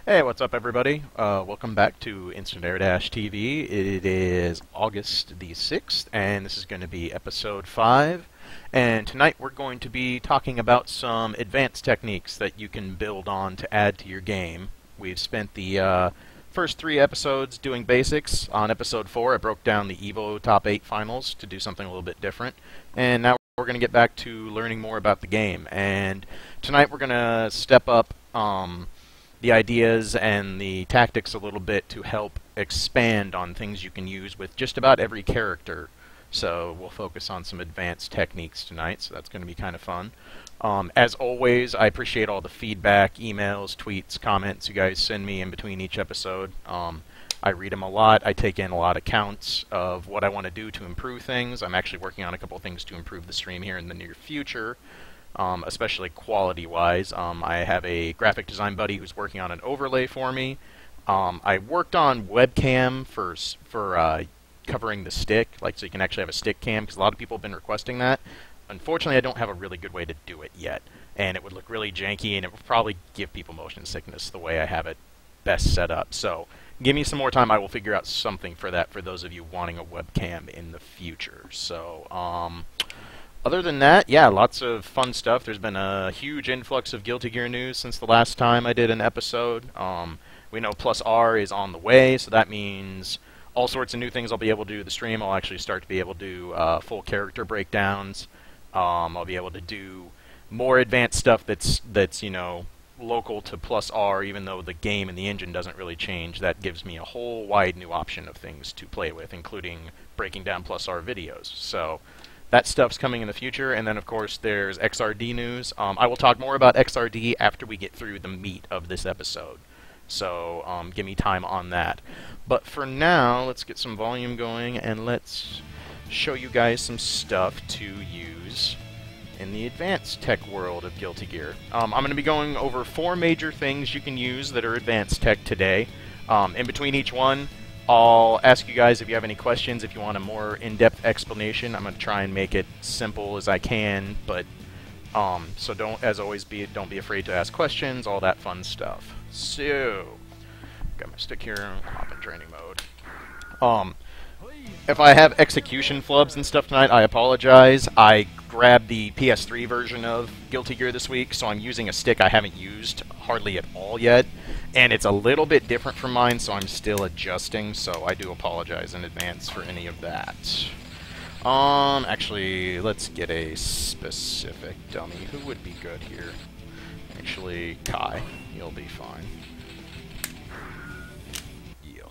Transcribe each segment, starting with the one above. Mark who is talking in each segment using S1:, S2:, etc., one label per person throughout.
S1: Hey, what's up, everybody? Welcome back to Instant IAD-TV. It is August the 6th, and this is going to be episode 5. And tonight we're going to be talking about some advanced techniques that you can build on to add to your game. We've spent the first 3 episodes doing basics. On episode 4, I broke down the EVO Top 8 finals to do something a little bit different. And now we're going to get back to learning more about the game. And tonight we're going to step up the ideas and the tactics a little bit to help expand on things you can use with just about every character. So we'll focus on some advanced techniques tonight, so that's going to be kind of fun. As always, I appreciate all the feedback, emails, tweets, comments you guys send me in between each episode. I read them a lot. I take in a lot of counts of what I want to do to improve things. I'm actually working on a couple things to improve the stream here in the near future. Especially quality-wise. I have a graphic design buddy who's working on an overlay for me. I worked on webcam for covering the stick, like so you can actually have a stick cam, because a lot of people have been requesting that. Unfortunately, I don't have a really good way to do it yet, and it would look really janky, and it would probably give people motion sickness the way I have it best set up. So give me some more time. I will figure out something for that for those of you wanting a webcam in the future. So, other than that, yeah, lots of fun stuff. There's been a huge influx of Guilty Gear news since the last time I did an episode. We know Plus R is on the way, so that means all sorts of new things I'll be able to do with the stream. I'll actually start to be able to do full character breakdowns. I'll be able to do more advanced stuff that's you know, local to Plus R, even though the game and the engine doesn't really change. That gives me a whole wide new option of things to play with, including breaking down Plus R videos. So that stuff's coming in the future, and then of course there's XRD news. I will talk more about XRD after we get through the meat of this episode, so give me time on that. But for now, let's get some volume going, and let's show you guys some stuff to use in the advanced tech world of Guilty Gear. I'm going to be going over 4 major things you can use that are advanced tech today. In between each one, I'll ask you guys if you have any questions, if you want a more in-depth explanation. I'm going to try and make it simple as I can, but so don't, as always, don't be afraid to ask questions, all that fun stuff. So, got my stick here, hop in training mode. If I have execution flubs and stuff tonight, I apologize. I grabbed the PS3 version of Guilty Gear this week, so I'm using a stick I haven't used hardly at all yet. And it's a little bit different from mine, so I'm still adjusting, so I do apologize in advance for any of that. Actually, let's get a specific dummy. Who would be good here? Actually, Kai. You'll be fine. Yeah.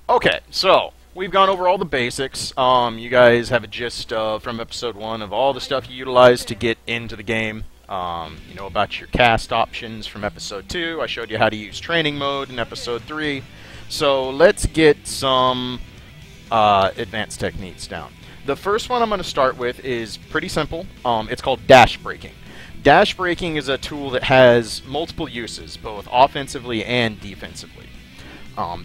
S1: Okay, so we've gone over all the basics. You guys have a gist from episode 1 of all the stuff you utilize to get into the game. You know about your cast options from episode 2. I showed you how to use training mode in episode 3. So let's get some advanced techniques down. The first one I'm going to start with is pretty simple. It's called dash braking. Dash braking is a tool that has multiple uses, both offensively and defensively.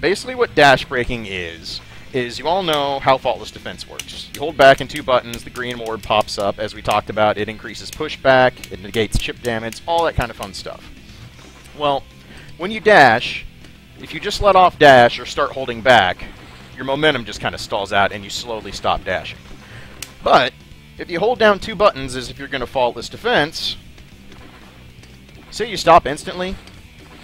S1: Basically what dash braking is you all know how faultless defense works. You hold back in 2 buttons, the green orb pops up. As we talked about, it increases pushback, it negates chip damage, all that kind of fun stuff. Well, when you dash, if you just let off dash or start holding back, your momentum just kind of stalls out and you slowly stop dashing. But if you hold down 2 buttons as if you're going to faultless defense, say you stop instantly,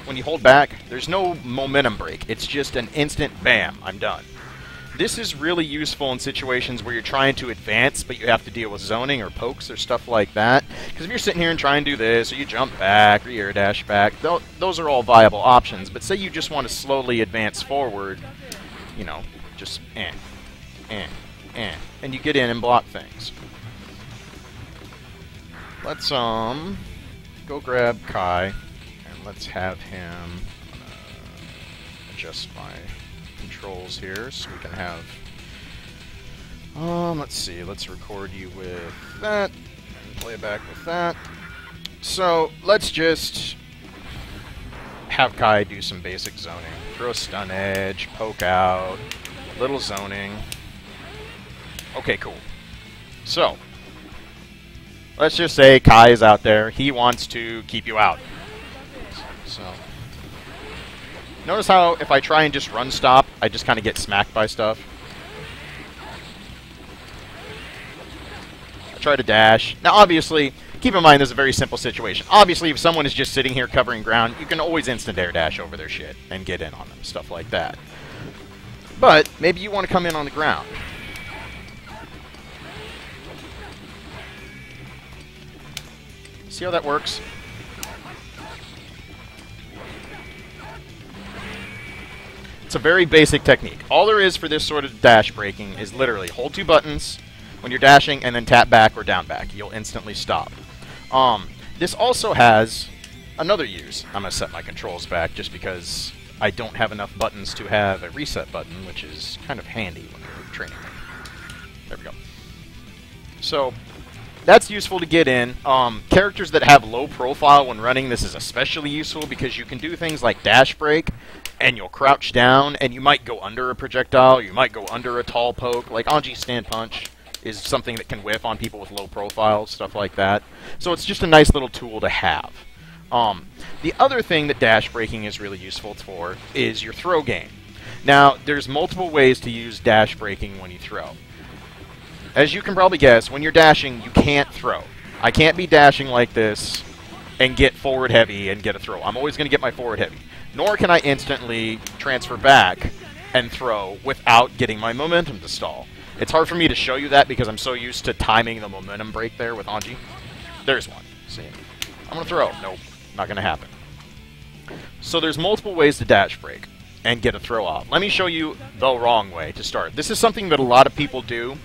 S1: when you hold back, there's no momentum break. It's just an instant bam, I'm done. This is really useful in situations where you're trying to advance, but you have to deal with zoning or pokes or stuff like that. Because if you're sitting here and trying to do this, or you jump back, or you air dash back, those are all viable options. But say you just want to slowly advance forward, you know, just and you get in and block things. Let's go grab Kai, and let's have him adjust my controls here so we can have let's see, let's record you with that and play it back with that. So let's just have Kai do some basic zoning. Throw a stun edge, poke out, little zoning. Okay, cool. So let's just say Kai is out there. He wants to keep you out. So notice how if I try and just run stop, I just kind of get smacked by stuff. I try to dash. Now obviously, keep in mind this is a very simple situation. Obviously, if someone is just sitting here covering ground, you can always instant air dash over their shit and get in on them, stuff like that. But maybe you want to come in on the ground. See how that works? It's a very basic technique. All there is for this sort of dash breaking is literally hold 2 buttons when you're dashing and then tap back or down back. You'll instantly stop. This also has another use. I'm going to set my controls back just because I don't have enough buttons to have a reset button, which is kind of handy when you're training. There we go. So that's useful to get in. Characters that have low profile when running, this is especially useful because you can do things like dash break, and you'll crouch down, and you might go under a projectile, you might go under a tall poke, like Anji's stand punch is something that can whiff on people with low profile, stuff like that. So it's just a nice little tool to have. The other thing that dash breaking is really useful for is your throw game. Now, there's multiple ways to use dash breaking when you throw. As you can probably guess, when you're dashing, you can't throw. I can't be dashing like this and get forward heavy and get a throw. I'm always going to get my forward heavy. Nor can I instantly transfer back and throw without getting my momentum to stall. It's hard for me to show you that because I'm so used to timing the momentum break there with Anji. There's one. See? I'm going to throw. Nope. Not going to happen. So there's multiple ways to dash break and get a throw off. Let me show you the wrong way to start. This is something that a lot of people do.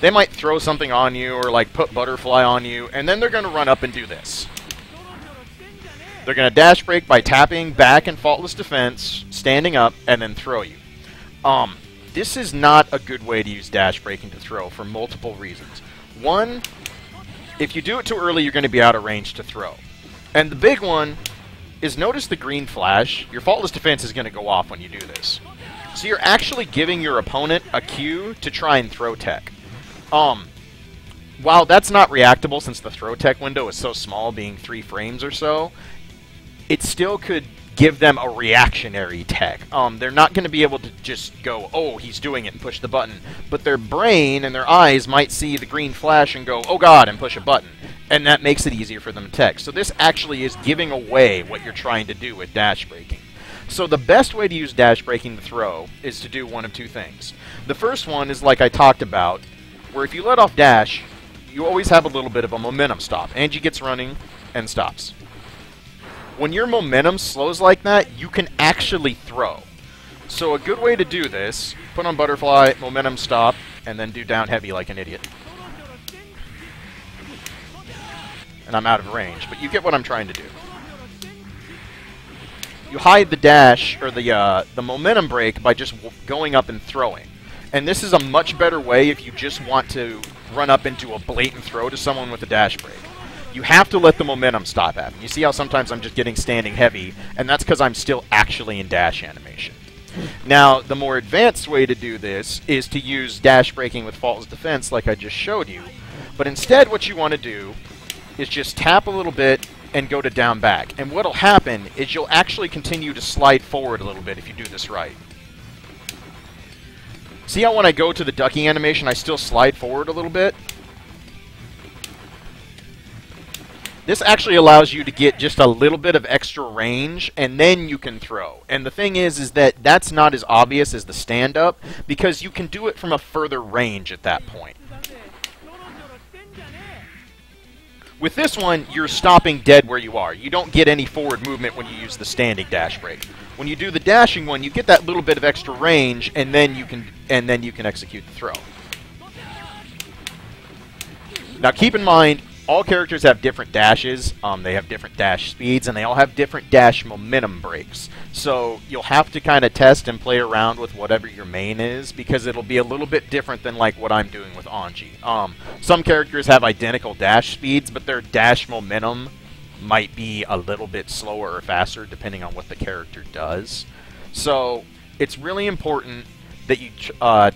S1: They might throw something on you or like put butterfly on you, and then they're going to run up and do this. They're going to dash break by tapping back and faultless defense, standing up, and then throw you. This is not a good way to use dash breaking to throw for multiple reasons. One, if you do it too early, you're going to be out of range to throw. And the big one is notice the green flash. Your faultless defense is going to go off when you do this. So you're actually giving your opponent a cue to try and throw tech. While that's not reactable since the throw tech window is so small, being 3 frames or so, it still could give them a reactionary tech. They're not going to be able to just go, oh, he's doing it, and push the button. But their brain and their eyes might see the green flash and go, oh god, and push a button. And that makes it easier for them to tech. So this actually is giving away what you're trying to do with dash breaking. So the best way to use dash breaking to throw is to do one of 2 things. The first one is like I talked about, where if you let off dash, you always have a little bit of a momentum stop. Anji gets running and stops. When your momentum slows like that, you can actually throw. So a good way to do this, put on butterfly, momentum stop, and then do down heavy like an idiot. And I'm out of range, but you get what I'm trying to do. You hide the dash, or the momentum break, by just going up and throwing. And this is a much better way if you just want to run up into a blatant throw to someone with a dash break. You have to let the momentum stop happen. You see how sometimes I'm just getting standing heavy, and that's because I'm still actually in dash animation. Now, the more advanced way to do this is to use dash breaking with faultless defense like I just showed you. But instead what you want to do is just tap a little bit and go to down back. And what'll happen is you'll actually continue to slide forward a little bit if you do this right. See how when I go to the ducking animation, I still slide forward a little bit? This actually allows you to get just a little bit of extra range, and then you can throw. And the thing is that that's not as obvious as the stand-up, because you can do it from a further range at that point. With this one, you're stopping dead where you are. You don't get any forward movement when you use the standing dash break. When you do the dashing one, you get that little bit of extra range, and then you can execute the throw. Now keep in mind, all characters have different dashes, they have different dash speeds, and they all have different dash momentum breaks. So you'll have to kind of test and play around with whatever your main is, because it'll be a little bit different than like what I'm doing with Anji. Some characters have identical dash speeds, but their dash momentum might be a little bit slower or faster depending on what the character does. So it's really important that you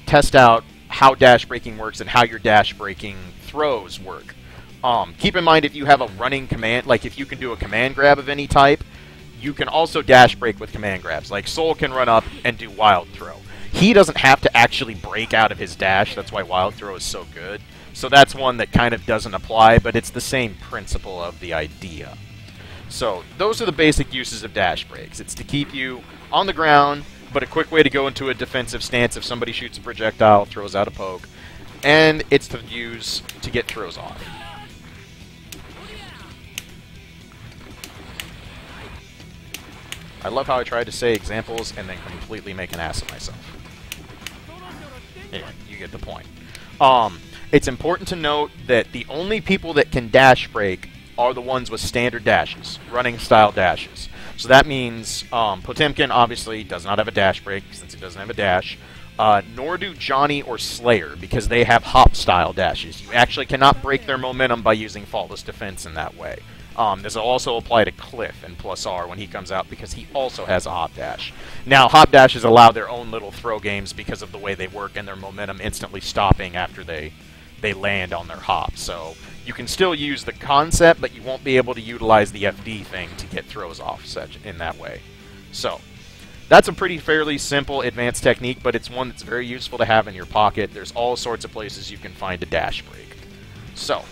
S1: test out how dash breaking works and how your dash breaking throws work. Keep in mind if you have a running command, like if you can do a command grab of any type, you can also dash break with command grabs. Like, Soul can run up and do Wild Throw. He doesn't have to actually break out of his dash. That's why Wild Throw is so good. So that's one that kind of doesn't apply, but it's the same principle of the idea. So those are the basic uses of dash breaks. It's to keep you on the ground, but a quick way to go into a defensive stance if somebody shoots a projectile, throws out a poke. And it's to use to get throws off. I love how I tried to say examples and then completely make an ass of myself. Anyway, you get the point. It's important to note that the only people that can dash break are the ones with standard dashes, running style dashes. So that means Potemkin obviously does not have a dash break since he doesn't have a dash. Nor do Johnny or Slayer because they have hop style dashes. You actually cannot break their momentum by using faultless defense in that way. This will also apply to Cliff and Plus R when he comes out because he also has a hop dash. Now, hop dashes allow their own little throw games because of the way they work and their momentum instantly stopping after they land on their hop. So you can still use the concept, but you won't be able to utilize the FD thing to get throws off in that way. So that's a pretty fairly simple advanced technique, but it's one that's very useful to have in your pocket. There's all sorts of places you can find a dash break. So,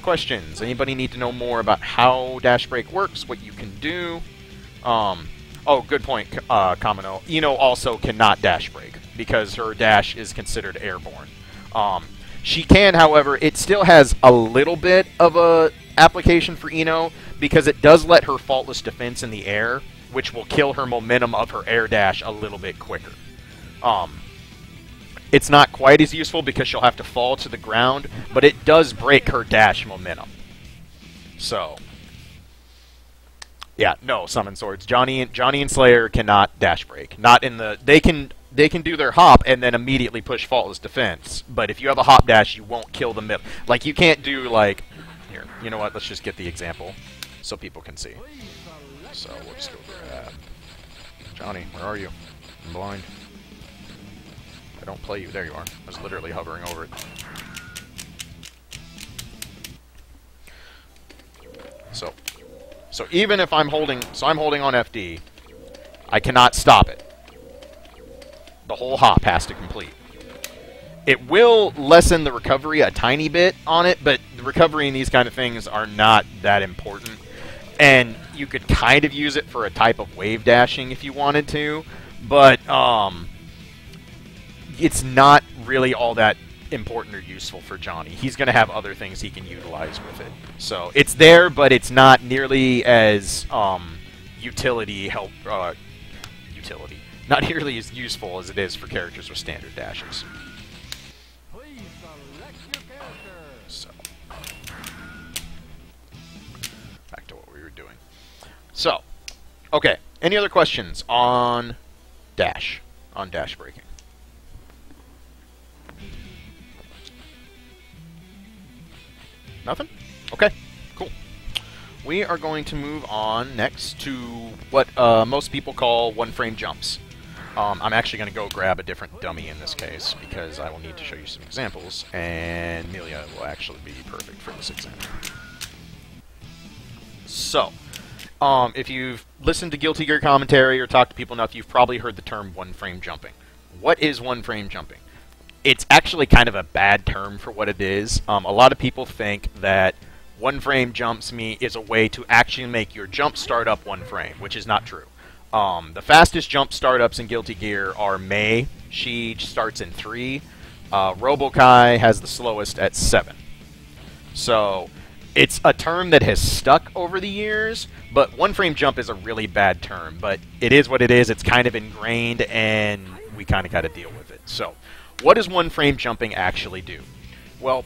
S1: questions? Anybody need to know more about how dash break works, what you can do? Oh, good point, Kamino. Ino also cannot dash break because her dash is considered airborne. She can, however, it still has a little bit of a application for Ino because it does let her faultless defense in the air, which will kill her momentum of her air dash a little bit quicker. It's not quite as useful because she'll have to fall to the ground, but it does break her dash momentum. So, yeah, no, Summon Swords. Johnny and Slayer cannot dash break. Not in the... They can do their hop and then immediately push faultless defense, but if you have a hop dash, you won't kill the middle. Like, you can't do, like... Here, you know what? Let's just get the example so people can see. So, we'll just go grab... Johnny, where are you? I'm blind. I don't play you. There you are. I was literally hovering over it. So even if I'm holding... So I'm holding on FD. I cannot stop it. The whole hop has to complete. It will lessen the recovery a tiny bit on it, but the recovery in these kind of things are not that important. And you could kind of use it for a type of wave dashing if you wanted to, but it's not really all that important or useful for Johnny. He's going to have other things he can utilize with it. So it's there, but it's not nearly as not nearly as useful as it is for characters with standard dashes. So, back to what we were doing. So, okay. Any other questions on dash breaking? Nothing? Okay, cool. We are going to move on next to what most people call one-frame jumps. I'm actually going to go grab a different dummy in this case because I will need to show you some examples, and Amelia will actually be perfect for this example. So, if you've listened to Guilty Gear commentary or talked to people enough, you've probably heard the term one-frame jumping. What is one-frame jumping? It's actually kind of a bad term for what it is. A lot of people think that one-frame jumps is a way to actually make your jump start up one frame, which is not true. The fastest jump startups in Guilty Gear are Mei. She starts in 3. Robokai has the slowest at 7. So it's a term that has stuck over the years, but one-frame jump is a really bad term. But it is what it is. It's kind of ingrained, and we kind of got to deal with it. So what does one-frame jumping actually do? Well,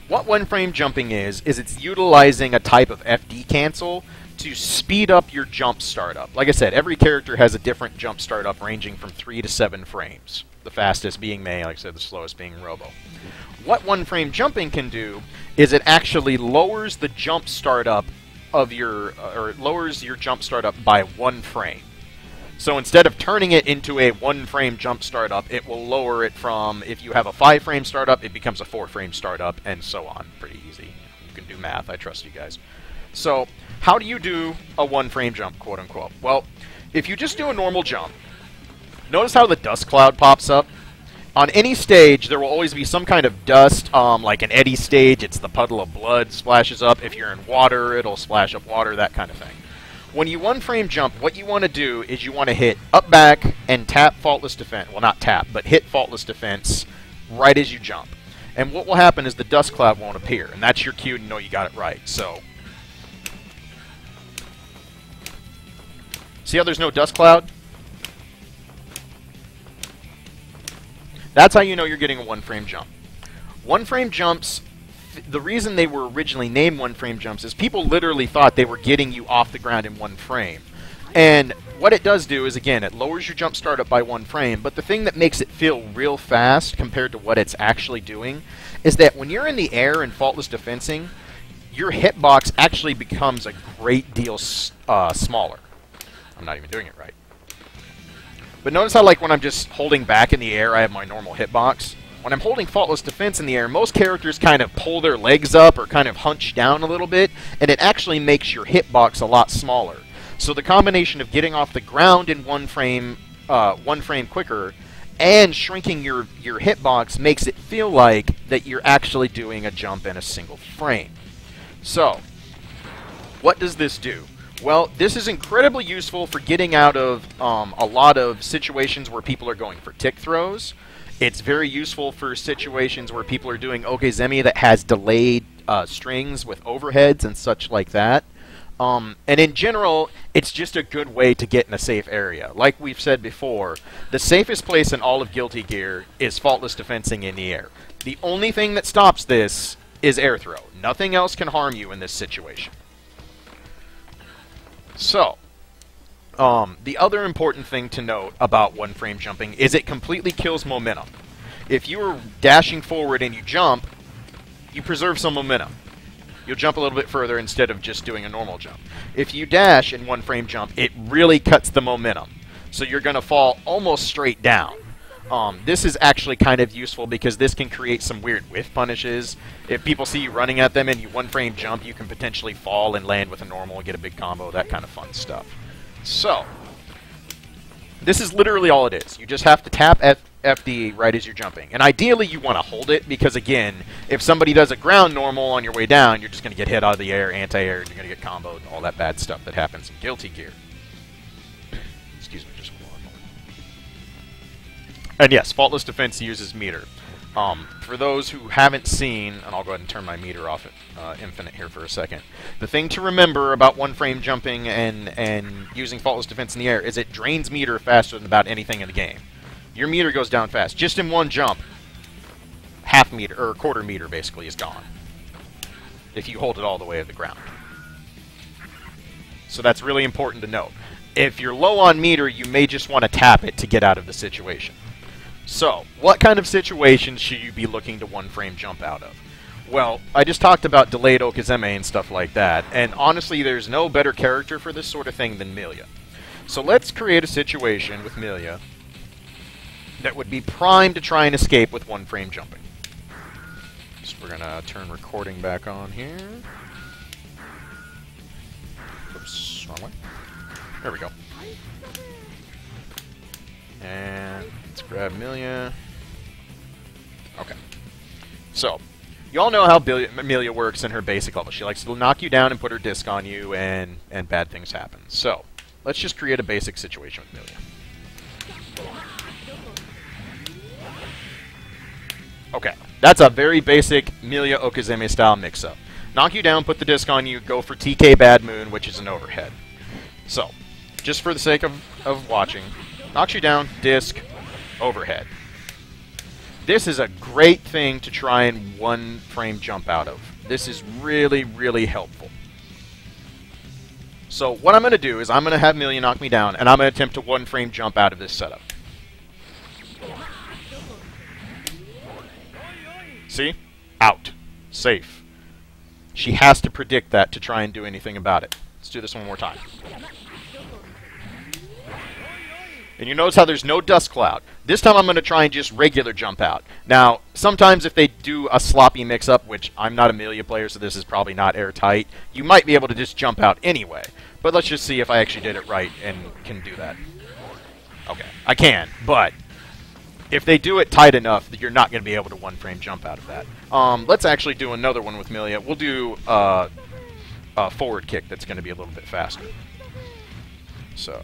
S1: what one-frame jumping is it's utilizing a type of FD cancel to speed up your jump startup. Like I said, every character has a different jump startup ranging from 3 to 7 frames. The fastest being Mei, like I said, the slowest being Robo. What one-frame jumping can do is it actually lowers the jump startup of lowers your jump startup by 1 frame. So instead of turning it into a 1-frame jump startup, it will lower it from, if you have a 5-frame startup, it becomes a 4-frame startup, and so on. Pretty easy. You can do math. I trust you guys. So, how do you do a one-frame jump, quote-unquote? Well, if you just do a normal jump, notice how the dust cloud pops up? On any stage, there will always be some kind of dust, like an eddy stage, it's the puddle of blood splashes up. If you're in water, it'll splash up water, that kind of thing. When you one-frame jump, what you want to do is you want to hit up, back, and tap faultless defense. Well, not tap, but hit faultless defense right as you jump. And what will happen is the dust cloud won't appear, and that's your cue to know you got it right. So, see how there's no dust cloud? That's how you know you're getting a one-frame jump. One-frame jumps, the reason they were originally named one-frame jumps is people literally thought they were getting you off the ground in one frame. And what it does do is, again, it lowers your jump startup by one frame, but the thing that makes it feel real fast compared to what it's actually doing is that when you're in the air and faultless defensing, your hitbox actually becomes a great deal smaller. I'm not even doing it right. But notice how, like, when I'm just holding back in the air, I have my normal hitbox. When I'm holding faultless defense in the air, most characters kind of pull their legs up or kind of hunch down a little bit, and it actually makes your hitbox a lot smaller. So the combination of getting off the ground in one frame quicker and shrinking your hitbox makes it feel like that you're actually doing a jump in a single frame. So, what does this do? Well, this is incredibly useful for getting out of a lot of situations where people are going for tick throws. It's very useful for situations where people are doing okizeme that has delayed strings with overheads and such like that. And in general, it's just a good way to get in a safe area. Like we've said before, the safest place in all of Guilty Gear is faultless defensing in the air. The only thing that stops this is air throw. Nothing else can harm you in this situation. So, the other important thing to note about one-frame jumping is it completely kills momentum. If you are dashing forward and you jump, you preserve some momentum. You'll jump a little bit further instead of just doing a normal jump. If you dash in one-frame jump, it really cuts the momentum. So you're going to fall almost straight down. This is actually kind of useful because this can create some weird whiff punishes. If people see you running at them and you one-frame jump, you can potentially fall and land with a normal and get a big combo, that kind of fun stuff. So, this is literally all it is. You just have to tap FD right as you're jumping. And ideally, you want to hold it because, again, if somebody does a ground normal on your way down, you're just going to get hit out of the air, anti-air, and you're going to get comboed, all that bad stuff that happens in Guilty Gear. Excuse me, just one moment. And yes, faultless defense uses meter. For those who haven't seen, and I'll go ahead and turn my meter off at infinite here for a second. The thing to remember about one-frame jumping and using faultless defense in the air is it drains meter faster than about anything in the game. Your meter goes down fast. Just in one jump, half meter, or quarter meter basically, is gone. If you hold it all the way to the ground. So that's really important to note. If you're low on meter, you may just want to tap it to get out of the situation. So, what kind of situations should you be looking to one-frame jump out of? Well, I just talked about delayed okizeme and stuff like that, and honestly, there's no better character for this sort of thing than Milia. So let's create a situation with Milia that would be primed to try and escape with one-frame jumping. So we're going to turn recording back on here. Oops, wrong way. There we go. And let's grab Milia. Okay. So, you all know how Milia works in her basic level. She likes to knock you down and put her disc on you, and bad things happen. So, let's just create a basic situation with Milia. Okay, that's a very basic Milia Okizeme style mix-up. Knock you down, put the disc on you, go for TK Bad Moon, which is an overhead. So, just for the sake of watching, knocks you down, disc, overhead. This is a great thing to try and one-frame jump out of. This is really, really helpful. So what I'm going to do is I'm going to have Milia knock me down, and I'm going to attempt to one-frame jump out of this setup. See? Out. Safe. She has to predict that to try and do anything about it. Let's do this one more time. And you notice how there's no dust cloud. This time I'm going to try and just regular jump out. Now, sometimes if they do a sloppy mix-up, which I'm not a Amelia player, so this is probably not airtight, you might be able to just jump out anyway. But let's just see if I actually did it right and can do that. Okay, I can, but if they do it tight enough, you're not going to be able to one-frame jump out of that. Let's actually do another one with Amelia. We'll do a forward kick that's going to be a little bit faster. So...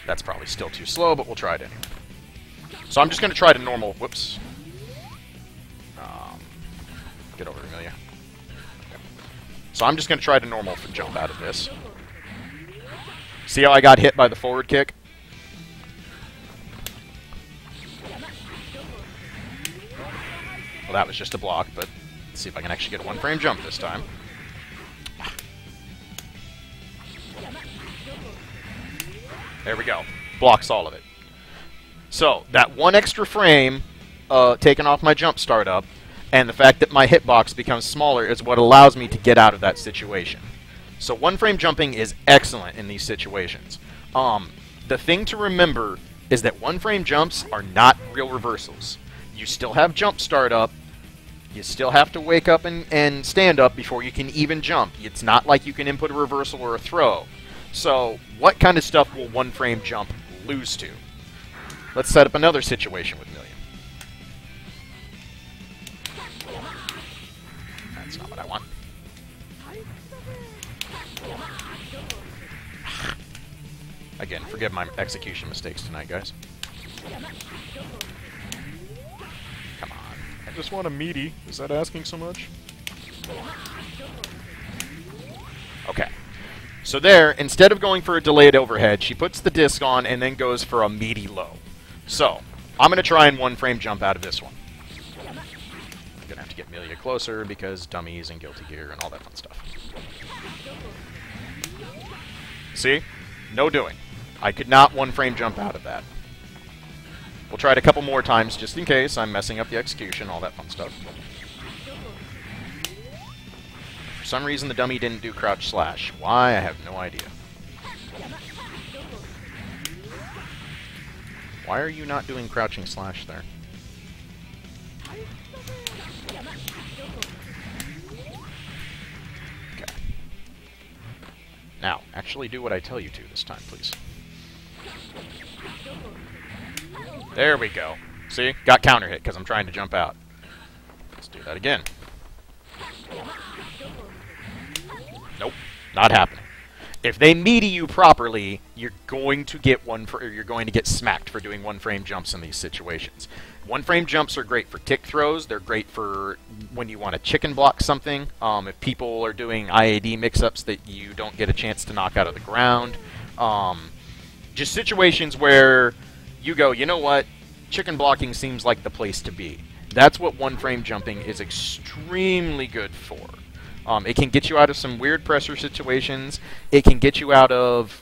S1: that's probably still too slow, but we'll try it anyway. So I'm just going to try to normal... whoops. Get over, Amelia. Okay. So I'm just going to try to normal jump out of this. See how I got hit by the forward kick? Well, that was just a block, but let's see if I can actually get a one-frame jump this time. There we go. Blocks all of it. So, that one extra frame taken off my jump startup, and the fact that my hitbox becomes smaller is what allows me to get out of that situation. So one-frame jumping is excellent in these situations. The thing to remember is that one-frame jumps are not real reversals. You still have jump startup. You still have to wake up and stand up before you can even jump. It's not like you can input a reversal or a throw. So, what kind of stuff will one-frame jump lose to? Let's set up another situation with Million. That's not what I want. Again, forgive my execution mistakes tonight, guys. Come on. I just want a meaty. Is that asking so much? Okay. So there, instead of going for a delayed overhead, she puts the disc on and then goes for a meaty low. So, I'm going to try and one-frame jump out of this one. I'm going to have to get Amelia closer because dummies and Guilty Gear and all that fun stuff. See? No doing. I could not one-frame jump out of that. We'll try it a couple more times just in case I'm messing up the execution, all that fun stuff. For some reason, the dummy didn't do crouch slash. Why? I have no idea. Why are you not doing crouching slash there? Okay. Now, actually do what I tell you to this time, please. There we go. See? Got counter hit because I'm trying to jump out. Let's do that again. Nope, not happening. If they meaty you properly, you're going to get you're going to get smacked for doing one-frame jumps in these situations. One-frame jumps are great for tick throws. They're great for when you want to chicken block something. If people are doing IAD mix-ups that you don't get a chance to knock out of the ground. Just situations where you go, you know what? Chicken blocking seems like the place to be. That's what one-frame jumping is extremely good for. It can get you out of some weird pressure situations. It can get you out of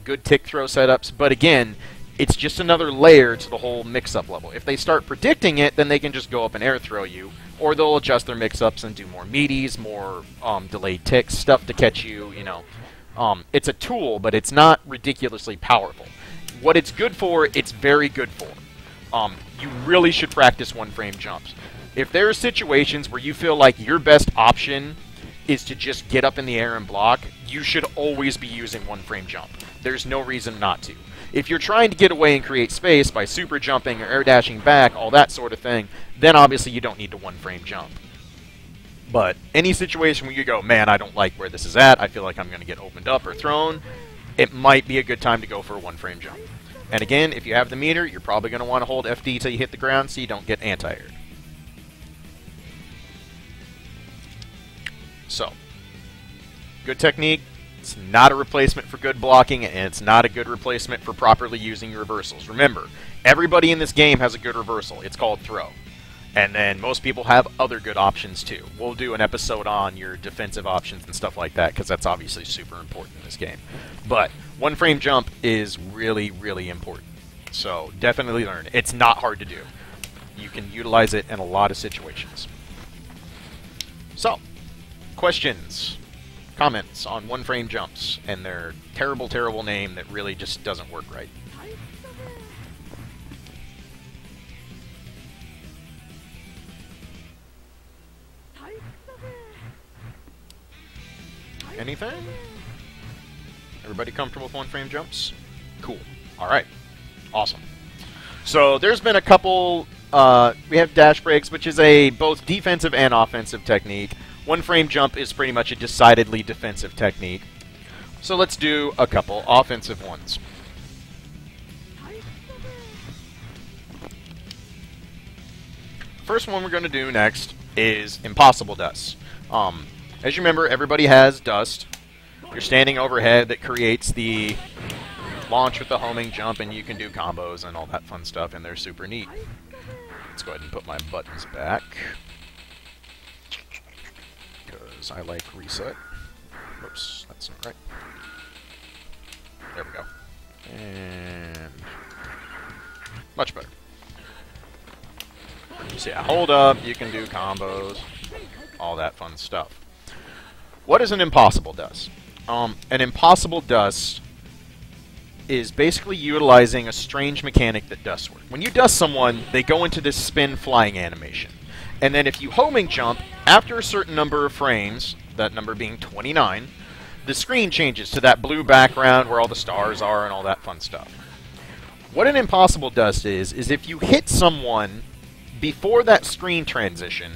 S1: good tick throw setups. But again, it's just another layer to the whole mix-up level. If they start predicting it, then they can just go up and air throw you. Or they'll adjust their mix-ups and do more meaties, more delayed ticks, stuff to catch you, you know. It's a tool, but it's not ridiculously powerful. What it's good for, it's very good for. You really should practice one-frame jumps. If there are situations where you feel like your best option is to just get up in the air and block, you should always be using one-frame jump. There's no reason not to. If you're trying to get away and create space by super jumping or air dashing back, all that sort of thing, then obviously you don't need to one-frame jump. But any situation where you go, man, I don't like where this is at, I feel like I'm going to get opened up or thrown, it might be a good time to go for a one-frame jump. And again, if you have the meter, you're probably going to want to hold FD till you hit the ground so you don't get anti-aired. So, good technique. It's not a replacement for good blocking, and it's not a good replacement for properly using your reversals. Remember, everybody in this game has a good reversal. It's called throw. And then most people have other good options too. We'll do an episode on your defensive options and stuff like that, because that's obviously super important in this game. But one-frame jump is really, really important. So definitely learn. It's not hard to do. You can utilize it in a lot of situations. So, questions? comments on one-frame jumps and their terrible, terrible name that really just doesn't work right. Anything? Everybody comfortable with one-frame jumps? Cool. Alright. Awesome. So there's been a couple... we have dash breaks, which is a both defensive and offensive technique. One-frame jump is pretty much a decidedly defensive technique. So let's do a couple offensive ones. First one we're going to do next is Impossible Dust. As you remember, everybody has dust. You're standing overhead that creates the launch with the homing jump, and you can do combos and all that fun stuff, and they're super neat. Let's go ahead and put my buttons back, because I like reset. Oops, that's not right. There we go. And much better. So yeah, hold up, you can do combos, all that fun stuff. What is an impossible dust? An impossible dust is basically utilizing a strange mechanic that does work. When you dust someone, they go into this spin flying animation. And then if you homing jump, after a certain number of frames, that number being 29, the screen changes to that blue background where all the stars are and all that fun stuff. What an impossible dust is if you hit someone before that screen transition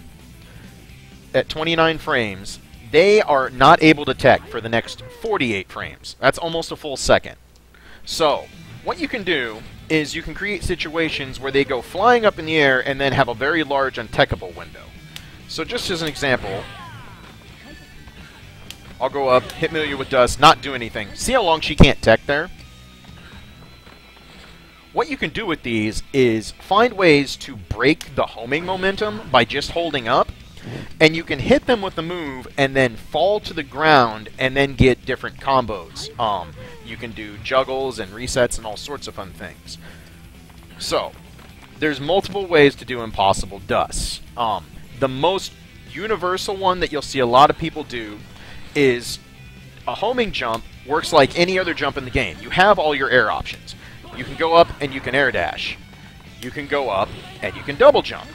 S1: at 29 frames, they are not able to tech for the next 48 frames. That's almost a full second. So, what you can do is you can create situations where they go flying up in the air and then have a very large untechable window. So just as an example, I'll go up, hit Milia with dust, not do anything. See how long she can't tech there? What you can do with these is find ways to break the homing momentum by just holding up, and you can hit them with the move and then fall to the ground and then get different combos. You can do juggles and resets and all sorts of fun things. So, there's multiple ways to do impossible dusts. The most universal one that you'll see a lot of people do is a homing jump works like any other jump in the game. You have all your air options. You can go up and you can air dash. You can go up and you can double jump.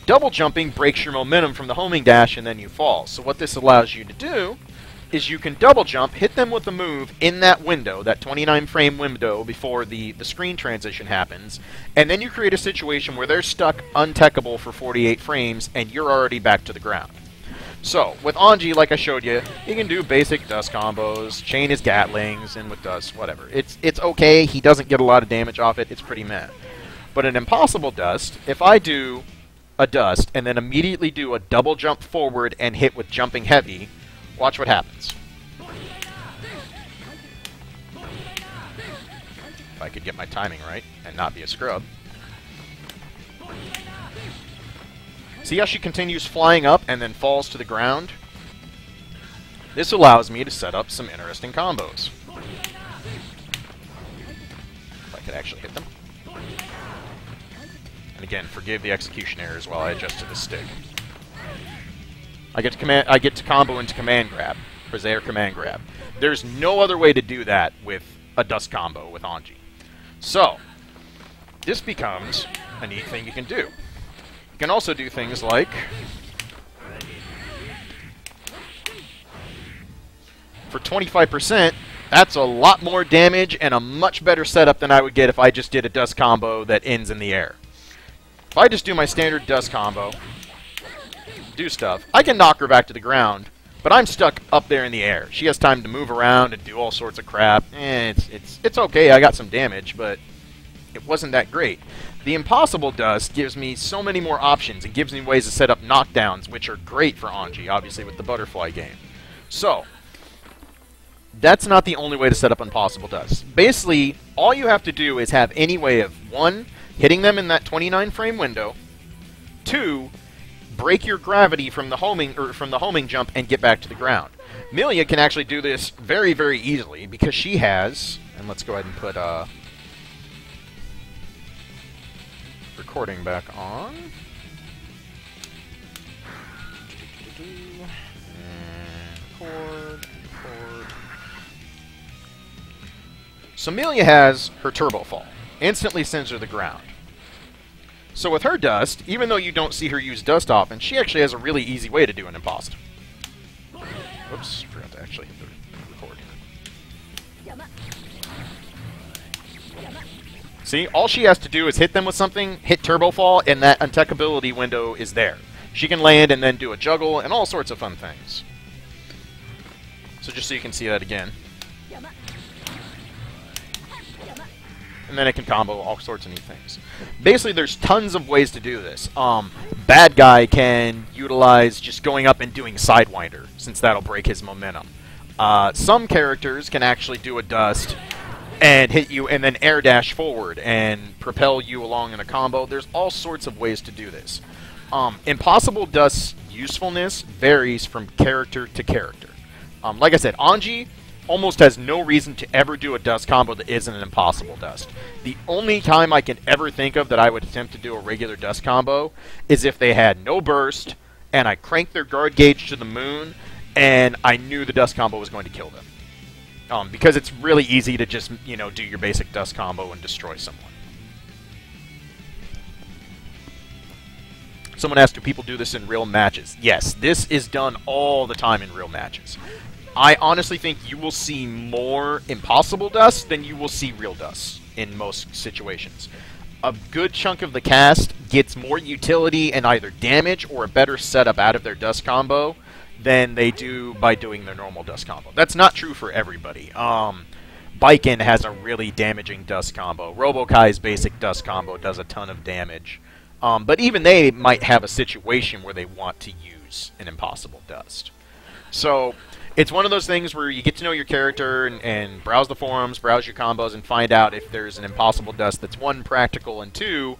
S1: Double jumping breaks your momentum from the homing dash and then you fall. So what this allows you to do is you can double jump, hit them with a move in that window, that 29 frame window before the screen transition happens, and then you create a situation where they're stuck untechable for 48 frames and you're already back to the ground. So, with Anji, like I showed you, you can do basic dust combos, chain his Gatlings, and with dust, whatever. It's okay, he doesn't get a lot of damage off it, it's pretty meh. But an impossible dust, if I do a dust and then immediately do a double jump forward and hit with jumping heavy, watch what happens. If I could get my timing right and not be a scrub. See how she continues flying up and then falls to the ground? This allows me to set up some interesting combos. If I could actually hit them. And again, forgive the execution errors while I adjust to the stick. I get to combo into command grab, Brazier command grab. There's no other way to do that with a dust combo with Anji. So, this becomes a neat thing you can do. You can also do things like for 25%, that's a lot more damage and a much better setup than I would get if I just did a dust combo that ends in the air. If I just do my standard dust combo, do stuff, I can knock her back to the ground, but I'm stuck up there in the air. She has time to move around and do all sorts of crap. It's okay, I got some damage, but it wasn't that great. The impossible dust gives me so many more options. It gives me ways to set up knockdowns, which are great for Anji, obviously, with the butterfly game. So, that's not the only way to set up impossible dust. Basically, all you have to do is have any way of, 1, hitting them in that 29 frame window, 2, break your gravity from the homing jump and get back to the ground. Milia can actually do this very, very easily because she has, and let's go ahead and put recording back on. And So Amelia has her Turbo Fall. Instantly sends her to the ground. So with her dust, even though you don't see her use dust often, she actually has a really easy way to do an impost. Oops, forgot to actually hit the record. See, all she has to do is hit them with something, hit Turbo Fall, and that untechability window is there. She can land and then do a juggle and all sorts of fun things. So just so you can see that again. And then it can combo all sorts of neat things. Basically, there's tons of ways to do this. Bad guy can utilize just going up and doing Sidewinder, since that'll break his momentum. Some characters can actually do a dust and hit you and then air dash forward and propel you along in a combo. There's all sorts of ways to do this. Impossible Dust's usefulness varies from character to character. Like I said, Anji almost has no reason to ever do a dust combo that isn't an impossible dust. The only time I can ever think of that I would attempt to do a regular dust combo is if they had no burst, and I cranked their guard gauge to the moon, and I knew the dust combo was going to kill them. Because it's really easy to just, you know, do your basic dust combo and destroy someone. Someone asked, do people do this in real matches? Yes, this is done all the time in real matches. I honestly think you will see more impossible dust than you will see real dust in most situations. A good chunk of the cast gets more utility and either damage or a better setup out of their dust combo than they do by doing their normal dust combo. That's not true for everybody. Baiken has a really damaging dust combo. Robokai's basic dust combo does a ton of damage. But even they might have a situation where they want to use an impossible dust. So it's one of those things where you get to know your character and browse the forums, browse your combos, and find out if there's an impossible dust that's, one, practical, and two,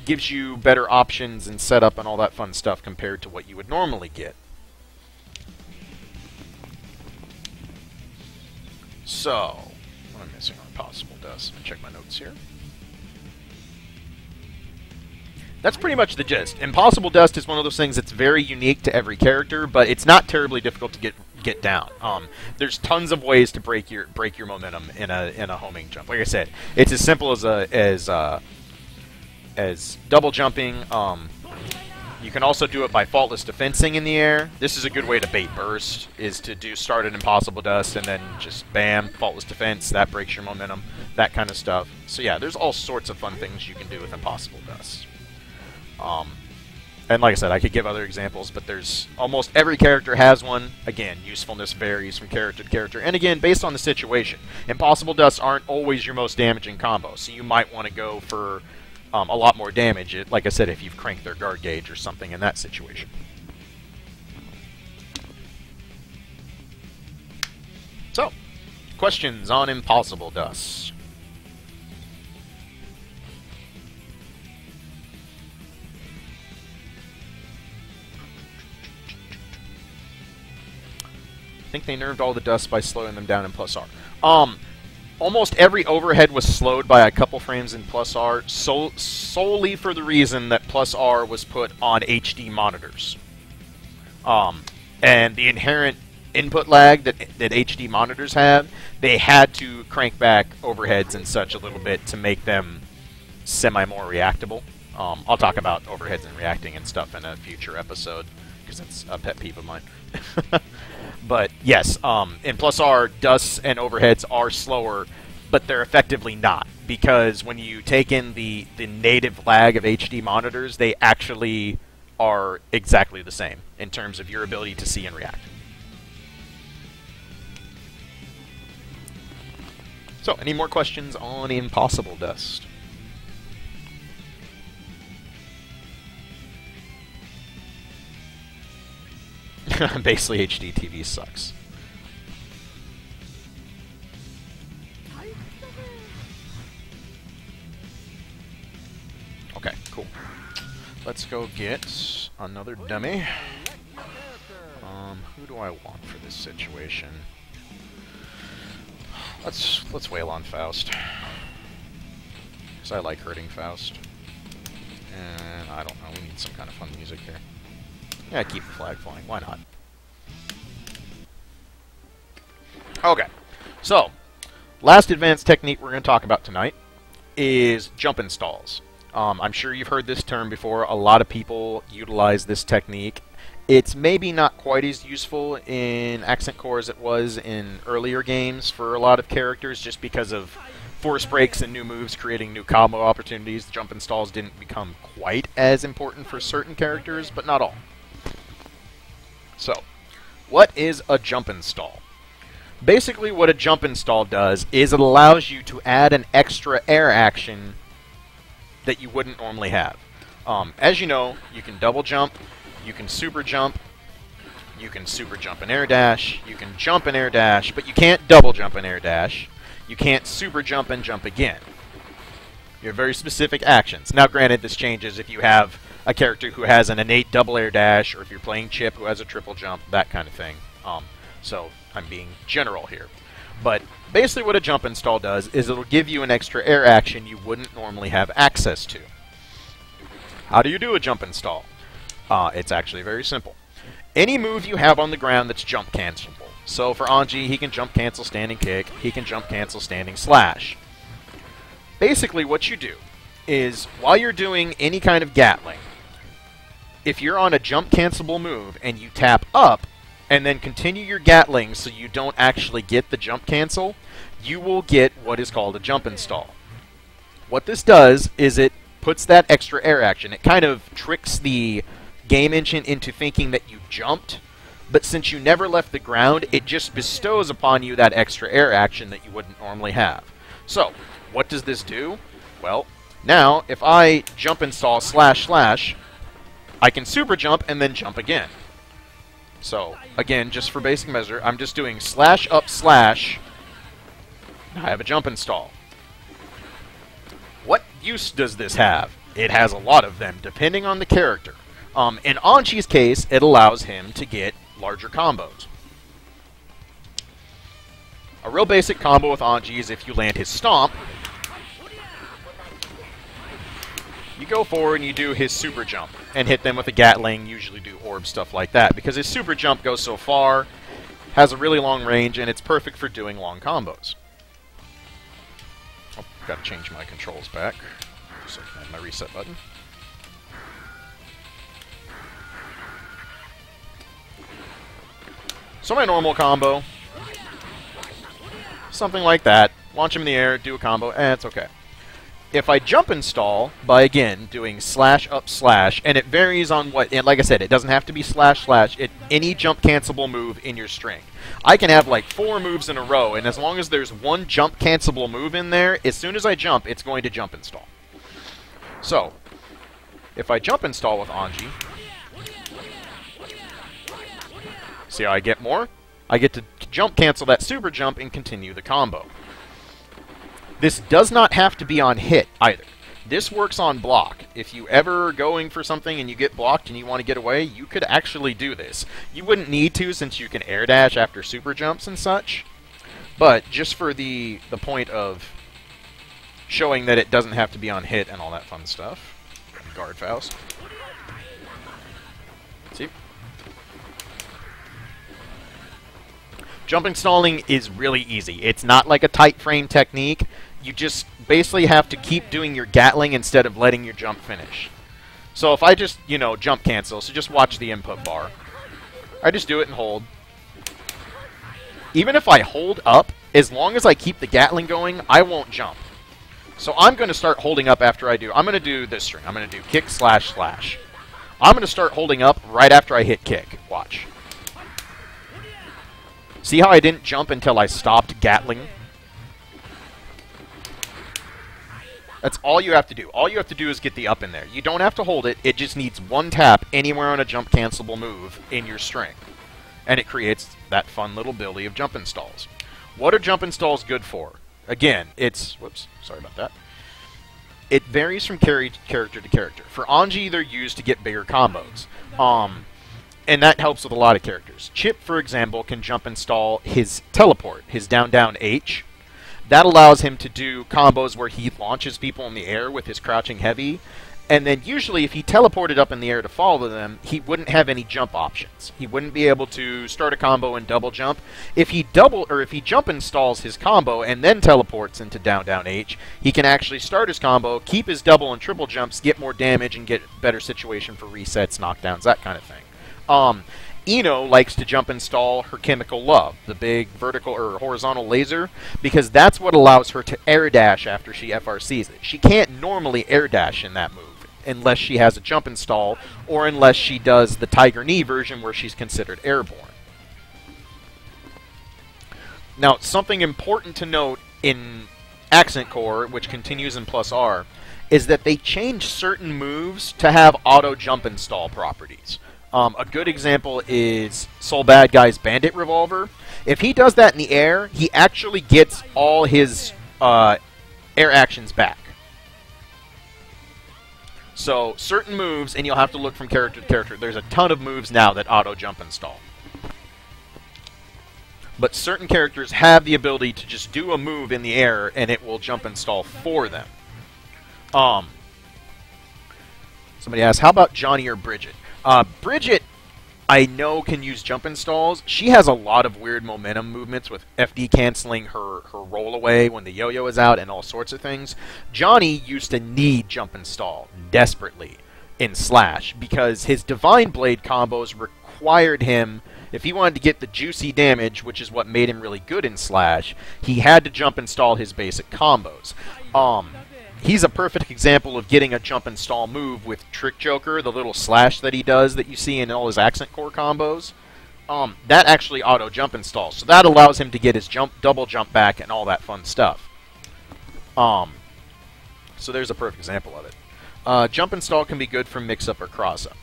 S1: gives you better options and setup and all that fun stuff compared to what you would normally get. So, what am I missing on impossible dust? Let me check my notes here. That's pretty much the gist. Impossible Dust is one of those things that's very unique to every character, but it's not terribly difficult to get down. There's tons of ways to break your momentum in a homing jump. Like I said, it's as simple as double jumping. You can also do it by faultless defensing in the air. This is a good way to bait burst, is to start an impossible dust and then just bam, faultless defense. That breaks your momentum, that kind of stuff. So yeah, there's all sorts of fun things you can do with impossible dust. And like I said, I could give other examples, but there's almost every character has one. Again, usefulness varies from character to character. And again, based on the situation. Impossible Dusts aren't always your most damaging combo, so you might want to go for a lot more damage, like I said, if you've cranked their guard gauge or something in that situation. So, questions on Impossible Dust? I think they nerfed all the dust by slowing them down in plus R. Almost every overhead was slowed by a couple frames in plus R, solely for the reason that plus R was put on HD monitors. And the inherent input lag that HD monitors have, they had to crank back overheads and such a little bit to make them semi-more reactable. I'll talk about overheads and reacting and stuff in a future episode, because that's a pet peeve of mine. But yes, in plus R, dusts and overheads are slower, but they're effectively not, because when you take in the native lag of HD monitors, they actually are exactly the same in terms of your ability to see and react. So, any more questions on Impossible Dust? Basically, IAD-TV sucks. Okay, cool. Let's go get another dummy. Who do I want for this situation? Let's wail on Faust, because I like hurting Faust. And I don't know, we need some kind of fun music here. Yeah, keep the flag flying. Why not? Okay. So, Last advanced technique we're going to talk about tonight is jump installs. I'm sure you've heard this term before. A lot of people utilize this technique. It's maybe not quite as useful in Accent Core as it was in earlier games for a lot of characters, just because of force breaks and new moves creating new combo opportunities. Jump installs didn't become quite as important for certain characters, but not all. So, what is a jump install? Basically what a jump install does is it allows you to add an extra air action that you wouldn't normally have. As you know, you can double jump, you can super jump and air dash, you can jump and air dash, but you can't double jump and air dash. You can't super jump and jump again. You have very specific actions. Now granted, this changes if you have a character who has an innate double air dash, or if you're playing Chip who has a triple jump, that kind of thing. So I'm being general here. But basically what a jump install does is it'll give you an extra air action you wouldn't normally have access to. How do you do a jump install? It's actually very simple. Any move you have on the ground that's jump cancelable. So for Anji, he can jump cancel standing kick, he can jump cancel standing slash. Basically what you do is, while you're doing any kind of Gatling, if you're on a jump cancelable move and you tap up, and then continue your Gatling so you don't actually get the jump cancel, you will get what is called a jump install. What this does is it puts that extra air action. It kind of tricks the game engine into thinking that you jumped, but since you never left the ground, it just bestows upon you that extra air action that you wouldn't normally have. So, what does this do? Well, now, if I jump install slash slash, I can super jump and then jump again. So, again, just for basic measure, I'm just doing slash up slash. I have a jump install. What use does this have? It has a lot of them, depending on the character. In Anji's case, it allows him to get larger combos. A real basic combo with Anji is if you land his stomp, you go forward and you do his super jump and hit them with a Gatling, usually do orb stuff like that, because his super jump goes so far, has a really long range, and it's perfect for doing long combos. Oh, gotta change my controls back so I can add my reset button. So my normal combo, something like that, launch him in the air, do a combo, it's okay. If I jump install by, again, doing slash up slash, and it varies on what, and like I said, it doesn't have to be slash slash, any jump cancelable move in your string. I can have like 4 moves in a row, and as long as there's one jump cancelable move in there, as soon as I jump, it's going to jump install. So, if I jump install with Anji, see how I get more? I get to jump cancel that super jump and continue the combo. This does not have to be on hit either. This works on block. If you ever going for something and you get blocked and you want to get away, you could actually do this. You wouldn't need to, since you can air dash after super jumps and such. But just for the point of showing that it doesn't have to be on hit and all that fun stuff. Guard Faust. See? Jumping stalling is really easy. It's not like a tight frame technique. You just basically have to keep doing your Gatling instead of letting your jump finish. So if I just, jump cancel, so just watch the input bar. I just do it and hold. Even if I hold up, as long as I keep the Gatling going, I won't jump. So I'm going to start holding up after I do. I'm going to do this string. I'm going to do kick slash slash. I'm going to start holding up right after I hit kick. Watch. See how I didn't jump until I stopped Gatling? That's all you have to do. All you have to do is get the up in there. You don't have to hold it. It just needs one tap anywhere on a jump cancelable move in your string. And it creates that fun little ability of jump installs. What are jump installs good for? Again, it's... Whoops, sorry about that. It varies from character to character. For Anji, they're used to get bigger combos. And that helps with a lot of characters. Chip, for example, can jump install his teleport, his down-down H. That allows him to do combos where he launches people in the air with his crouching heavy, And then usually if he teleported up in the air to follow them, he wouldn't have any jump options. He wouldn't be able to start a combo and double jump. If he jump installs his combo and then teleports into down down H, he can actually start his combo, keep his double and triple jumps, get more damage, and get better situation for resets, knockdowns, that kind of thing. Ino likes to jump install her Chemical Love, the big vertical or horizontal laser, because that's what allows her to air dash after she FRCs it. She can't normally air dash in that move unless she has a jump install, or unless she does the Tiger Knee version where she's considered airborne. Now, something important to note in Accent Core, which continues in Plus R, is that they change certain moves to have auto jump install properties. A good example is Soul Bad Guy's Bandit Revolver. If he does that in the air, he actually gets all his air actions back. So, certain moves, and you'll have to look from character to character. There's a ton of moves now that auto jump install. But certain characters have the ability to just do a move in the air, and it will jump install for them. Somebody asked, how about Johnny or Bridget? Bridget, I know, can use jump installs. She has a lot of weird momentum movements with FD canceling her roll away when the yo-yo is out and all sorts of things. Johnny used to need jump install desperately in Slash because his Divine Blade combos required him, if he wanted to get the juicy damage, which is what made him really good in Slash, he had to jump install his basic combos. He's a perfect example of getting a jump install move with Trick Joker, the little slash that he does that you see in all his Accent Core combos. That actually auto jump installs, so that allows him to get his double jump back and all that fun stuff. So there's a perfect example of it. Jump install can be good for mix-up or cross-up.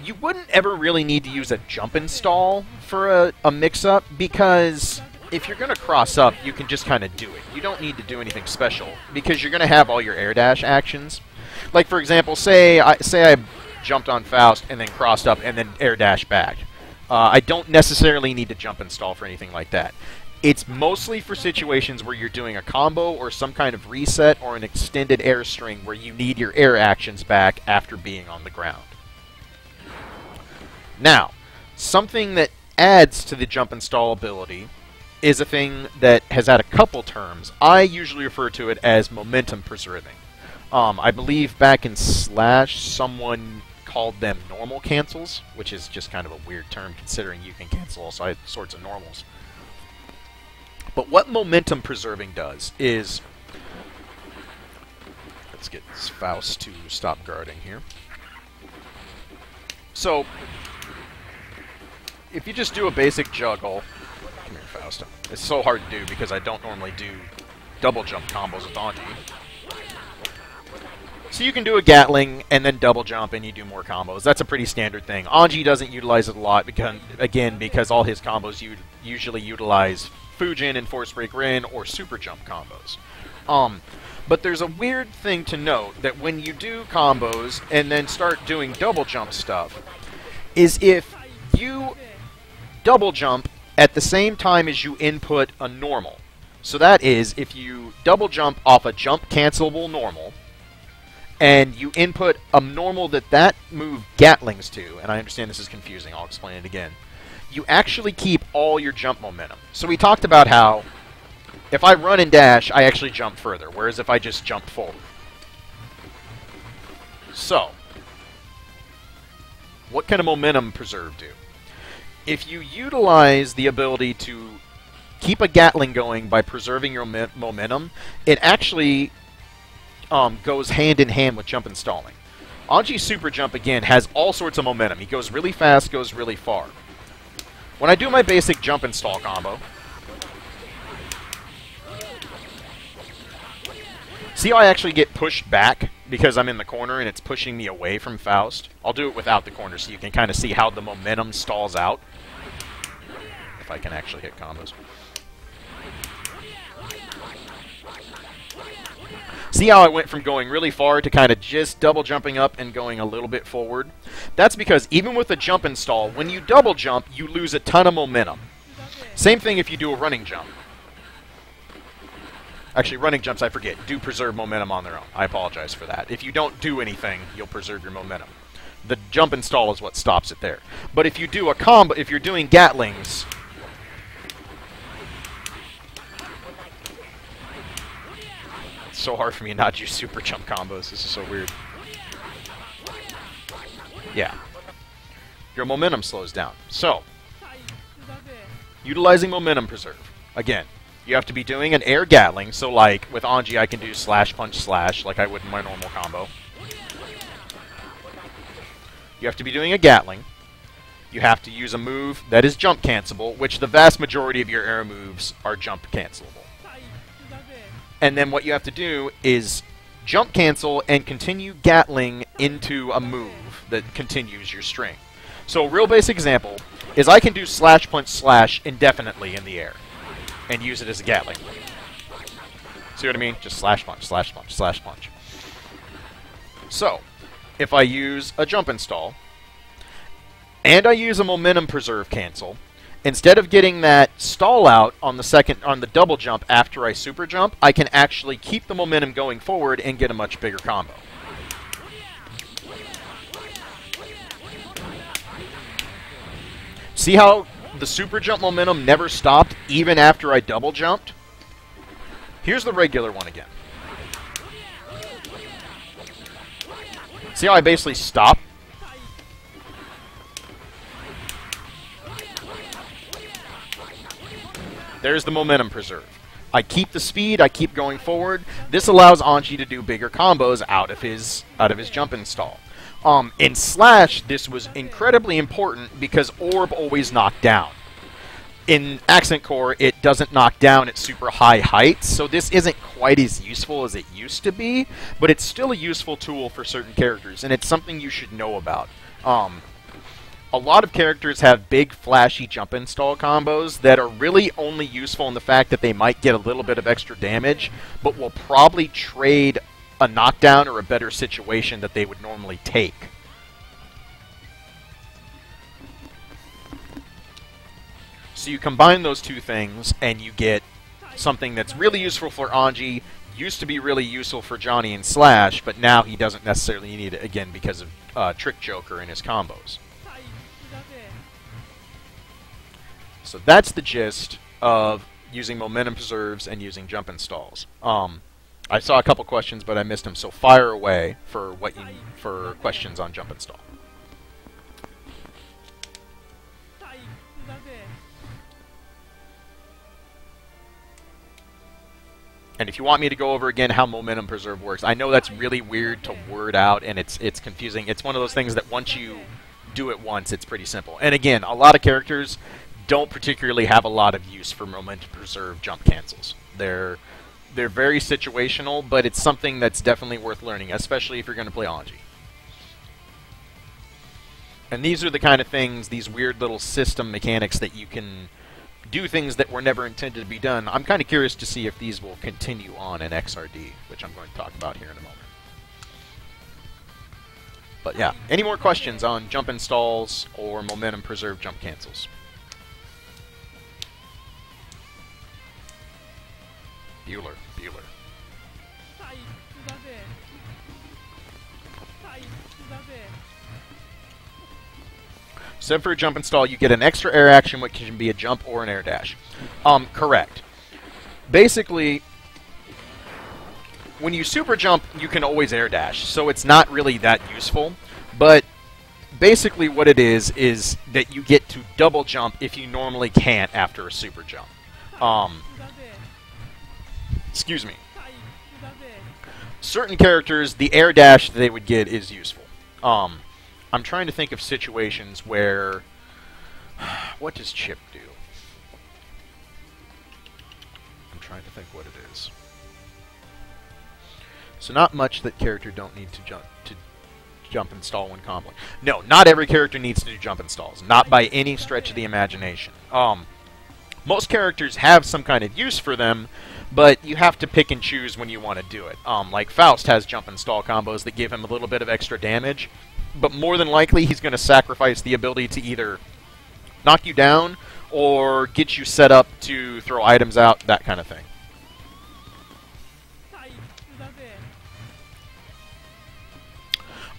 S1: You wouldn't ever really need to use a jump install for a mix-up, because if you're going to cross up, you can just kind of do it. You don't need to do anything special, because you're going to have all your air dash actions. Like, for example, say I jumped on Faust and then crossed up and then air dash back. I don't necessarily need to jump install for anything like that. It's mostly for situations where you're doing a combo or some kind of reset or an extended air string where you need your air actions back after being on the ground. Now, something that adds to the jump install ability is a thing that has had a couple terms. I usually refer to it as momentum preserving. I believe back in Slash, someone called them normal cancels, which is just kind of a weird term considering you can cancel all sorts of normals. But what momentum preserving does is... Let's get Faust to stop guarding here. So, if you just do a basic juggle... Come here, Faust. It's so hard to do because I don't normally do double jump combos with Anji. So you can do a Gatling and then double jump and you do more combos. That's a pretty standard thing. Anji doesn't utilize it a lot because all his combos usually utilize Fujin and Force Break Rin or super jump combos. But there's a weird thing to note that when you do combos and then start doing double jump stuff, is if you double jump at the same time as you input a normal. So that is, if you double jump off a jump cancelable normal, and you input a normal that move Gatlings to, and I understand this is confusing, I'll explain it again, you actually keep all your jump momentum. So we talked about how if I run and dash, I actually jump further, whereas if I just jump forward. So, what can a momentum preserve do? If you utilize the ability to keep a Gatling going by preserving your momentum, it actually goes hand in hand with jump installing. Anji's super jump, again, has all sorts of momentum. He goes really fast, goes really far. When I do my basic jump install combo, see how I actually get pushed back because I'm in the corner and it's pushing me away from Faust? I'll do it without the corner so you can kind of see how the momentum stalls out. If I can actually hit combos. See how I went from going really far to kind of just double jumping up and going a little bit forward? That's because even with a jump install, when you double jump, you lose a ton of momentum. Same thing if you do a running jump. Actually, running jumps, I forget, do preserve momentum on their own. I apologize for that. If you don't do anything, you'll preserve your momentum. The jump and stall is what stops it there. But if you do a combo, if you're doing Gatlings, it's so hard for me not to use super jump combos. This is so weird. Yeah. Your momentum slows down. So, utilizing momentum preserve. Again, you have to be doing an air Gatling. So, like, with Anji, I can do slash, punch, slash, like I would in my normal combo. You have to be doing a Gatling. You have to use a move that is jump cancelable, which the vast majority of your air moves are jump cancelable. And then what you have to do is jump cancel and continue Gatling into a move that continues your string. So a real basic example is I can do slash, punch, slash indefinitely in the air and use it as a Gatling. See what I mean? Just slash, punch, slash, punch, slash, punch. So, if I use a jump install, and I use a momentum preserve cancel, instead of getting that stall out on the double jump after I super jump, I can actually keep the momentum going forward and get a much bigger combo. See how the super jump momentum never stopped even after I double jumped? Here's the regular one again. See how I basically stop? There's the momentum preserve. I keep the speed, I keep going forward. This allows Anji to do bigger combos out of his jump install. In Slash, this was incredibly important because Orb always knocked down. In Accent Core, it doesn't knock down at super high heights, so this isn't quite as useful as it used to be, but it's still a useful tool for certain characters, and it's something you should know about. A lot of characters have big, flashy jump install combos that are really only useful in the fact that they might get a little bit of extra damage, but will probably trade a knockdown or a better situation that they would normally take. So you combine those two things, and you get something that's really useful for Anji, used to be really useful for Johnny and Slash, but now he doesn't necessarily need it, again, because of Trick Joker and his combos. So that's the gist of using momentum preserves and using jump installs. I saw a couple questions, but I missed them, so fire away for questions on jump install. And if you want me to go over again how momentum preserve works, I know that's really weird to word out, and it's confusing. It's one of those things that once you do it once, it's pretty simple. And again, a lot of characters don't particularly have a lot of use for momentum preserve jump cancels. They're very situational, but it's something that's definitely worth learning, especially if you're going to play Anji. And these are the kind of things, these weird little system mechanics that you can do things that were never intended to be done. I'm kind of curious to see if these will continue on in XRD, which I'm going to talk about here in a moment. But yeah, any more questions on jump installs or momentum preserve jump cancels? Bueller. So for a jump install, you get an extra air action, which can be a jump or an air dash. Correct. Basically, when you super jump, you can always air dash, so it's not really that useful. But basically what it is that you get to double jump if you normally can't after a super jump. Excuse me. Certain characters, the air dash they would get is useful. I'm trying to think of situations where... What does Chip do? I'm trying to think what it is. So not much that character don't need to jump install when comboing. No, not every character needs to do jump installs. Not by any stretch of the imagination. Most characters have some kind of use for them, but you have to pick and choose when you want to do it. Like Faust has jump install combos that give him a little bit of extra damage, but more than likely he's going to sacrifice the ability to either knock you down or get you set up to throw items out, that kind of thing.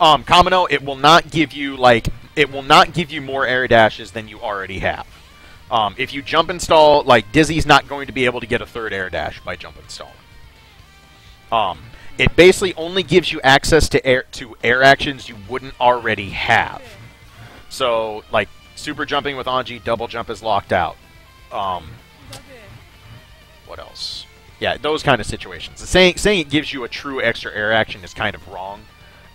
S1: Kamino, it will not give you more air dashes than you already have. If you jump install, like Dizzy's not going to be able to get a third air dash by jump installing. It basically only gives you access to air actions you wouldn't already have. So, like super jumping with Anji, double jump is locked out. What else? Yeah, those kind of situations. Saying it gives you a true extra air action is kind of wrong.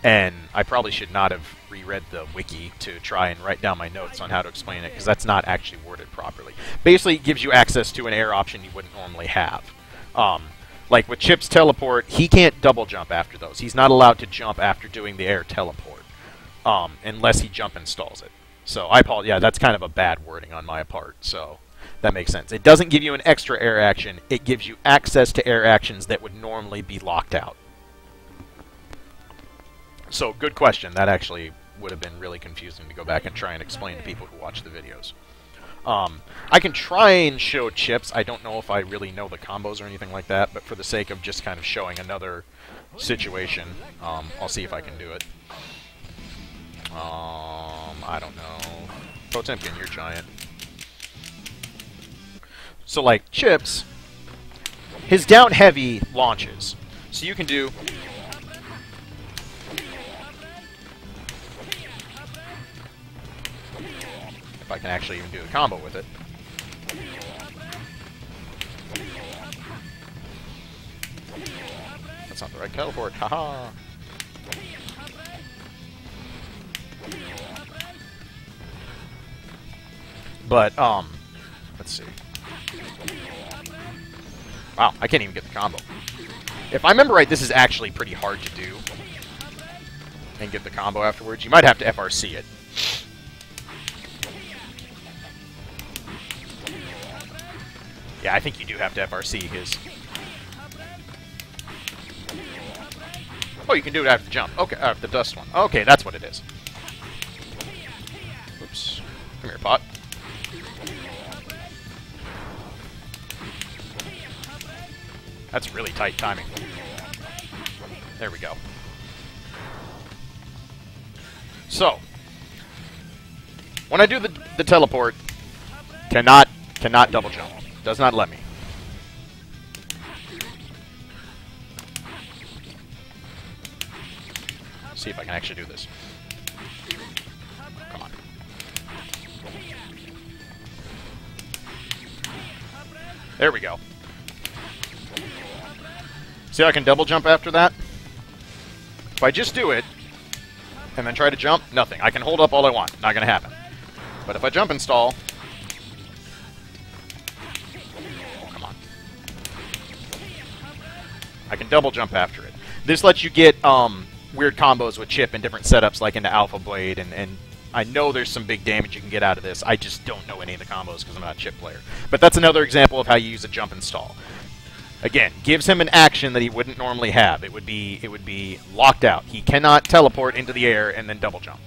S1: And I probably should not have reread the wiki to try and write down my notes on how to explain it, because that's not actually worded properly. Basically, it gives you access to an air option you wouldn't normally have. Like with Chip's teleport, he can't double jump after those. He's not allowed to jump after doing the air teleport, unless he jump installs it. So I apologize. Yeah, that's kind of a bad wording on my part. So that makes sense. It doesn't give you an extra air action. It gives you access to air actions that would normally be locked out. So, good question. That actually would have been really confusing to go back and try and explain to people who watch the videos. I can try and show Chips. I don't know if I really know the combos or anything like that, but for the sake of just kind of showing another situation, I'll see if I can do it. I don't know. Potemkin, you're giant. So, like, Chips, his down heavy launches. So you can do... if I can actually even do a combo with it. That's not the right teleport. Haha. But, let's see. Wow, I can't even get the combo. If I remember right, this is actually pretty hard to do. And get the combo afterwards. You might have to FRC it. Yeah, I think you do have to FRC his... oh, you can do it after the jump. Okay, after the dust one. Okay, that's what it is. Oops. Come here, bot. That's really tight timing. There we go. So, when I do the teleport, cannot double jump. Does not let me. See if I can actually do this. Come on. There we go. See how I can double jump after that? If I just do it, and then try to jump, nothing. I can hold up all I want. Not gonna happen. But if I jump install... I can double jump after it. This lets you get weird combos with Chip in different setups, like into Alpha Blade, and I know there's some big damage you can get out of this. I just don't know any of the combos because I'm not a Chip player. But that's another example of how you use a jump install. Again, gives him an action that he wouldn't normally have. It would be locked out. He cannot teleport into the air and then double jump.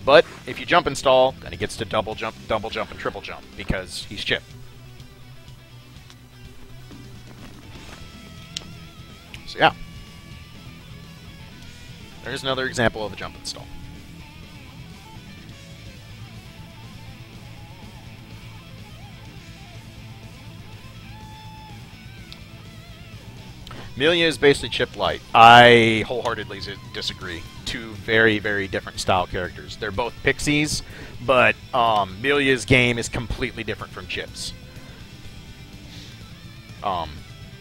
S1: But if you jump install, then he gets to double jump, and triple jump because he's Chip. So yeah, there's another example of a jump install. Milia is basically Chip Light. I wholeheartedly disagree. Two very, very different style characters. They're both pixies, but Milia's game is completely different from Chip's.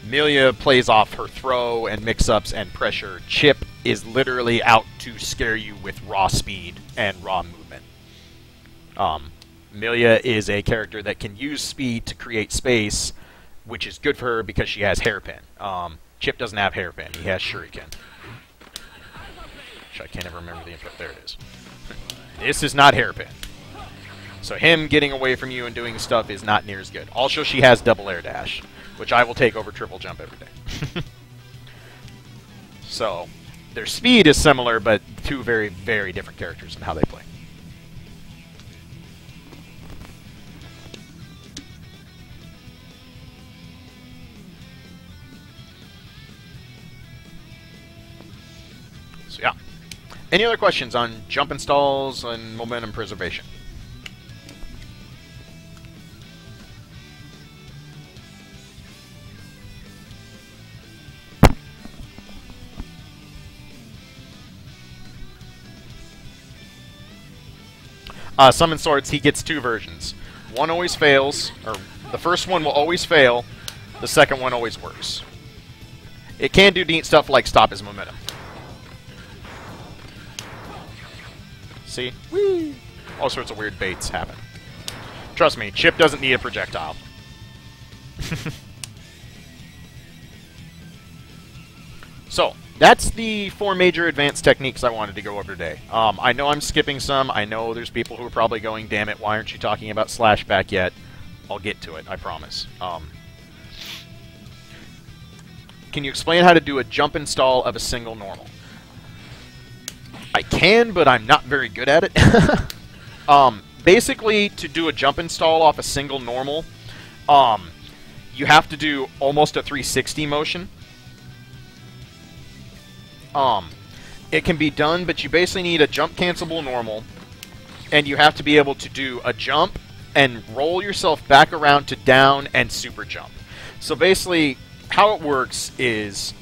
S1: Milia plays off her throw and mix-ups and pressure. Chip is literally out to scare you with raw speed and raw movement. Milia is a character that can use speed to create space, which is good for her because she has hairpin. Chip doesn't have hairpin. He has shuriken. Which I can't ever remember the input. There it is. This is not hairpin. So him getting away from you and doing stuff is not near as good. Also, she has double air dash, which I will take over triple jump every day. So, their speed is similar, but two very, very different characters in how they play. So yeah, Any other questions on jump installs and momentum preservation? Summon Swords, he gets two versions. One always fails, or the first one will always fail, the second one always works. It can do neat stuff like stop his momentum. See? Whee! All sorts of weird baits happen. Trust me, Chip doesn't need a projectile. So, that's the 4 major advanced techniques I wanted to go over today. I know I'm skipping some. I know there's people who are probably going, damn it, why aren't you talking about slashback yet? I'll get to it, I promise. Can you explain how to do a jump install of a single normal? I can, but I'm not very good at it. Basically, to do a jump install off a single normal, you have to do almost a 360 motion. It can be done, but you basically need a jump cancelable normal, and you have to be able to do a jump and roll yourself back around to down and super jump. So basically, how it works is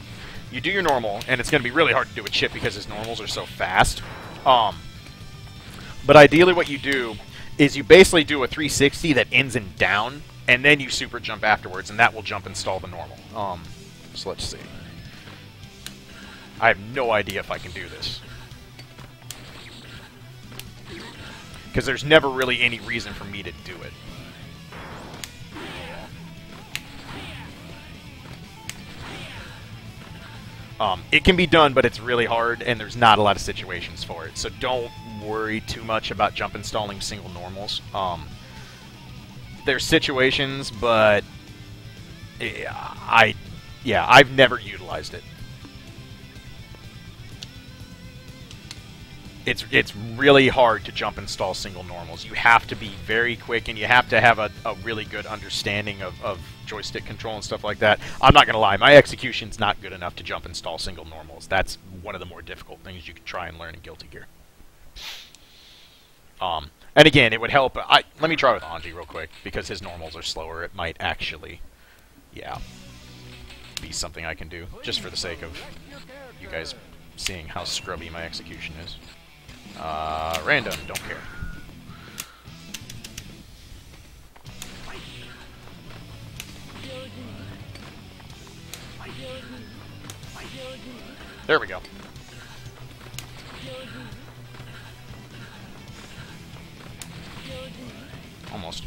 S1: you do your normal, and it's going to be really hard to do with Chip because his normals are so fast. But ideally what you do is you basically do a 360 that ends in down, and then you super jump afterwards, and that will jump install the normal. So let's see. I have no idea if I can do this. Because there's never really any reason for me to do it. It can be done, but it's really hard, and there's not a lot of situations for it. So don't worry too much about jump installing single normals. There's situations, but I've never utilized it. It's really hard to jump install single normals. You have to be very quick, and you have to have a really good understanding of joystick control and stuff like that. I'm not going to lie, my execution's not good enough to jump install single normals. That's one of the more difficult things you can try and learn in Guilty Gear. And again, it would help. Let me try with Anji real quick, because his normals are slower. It might actually, be something I can do, just for the sake of you guys seeing how scrubby my execution is. Random, don't care. There we go. Almost.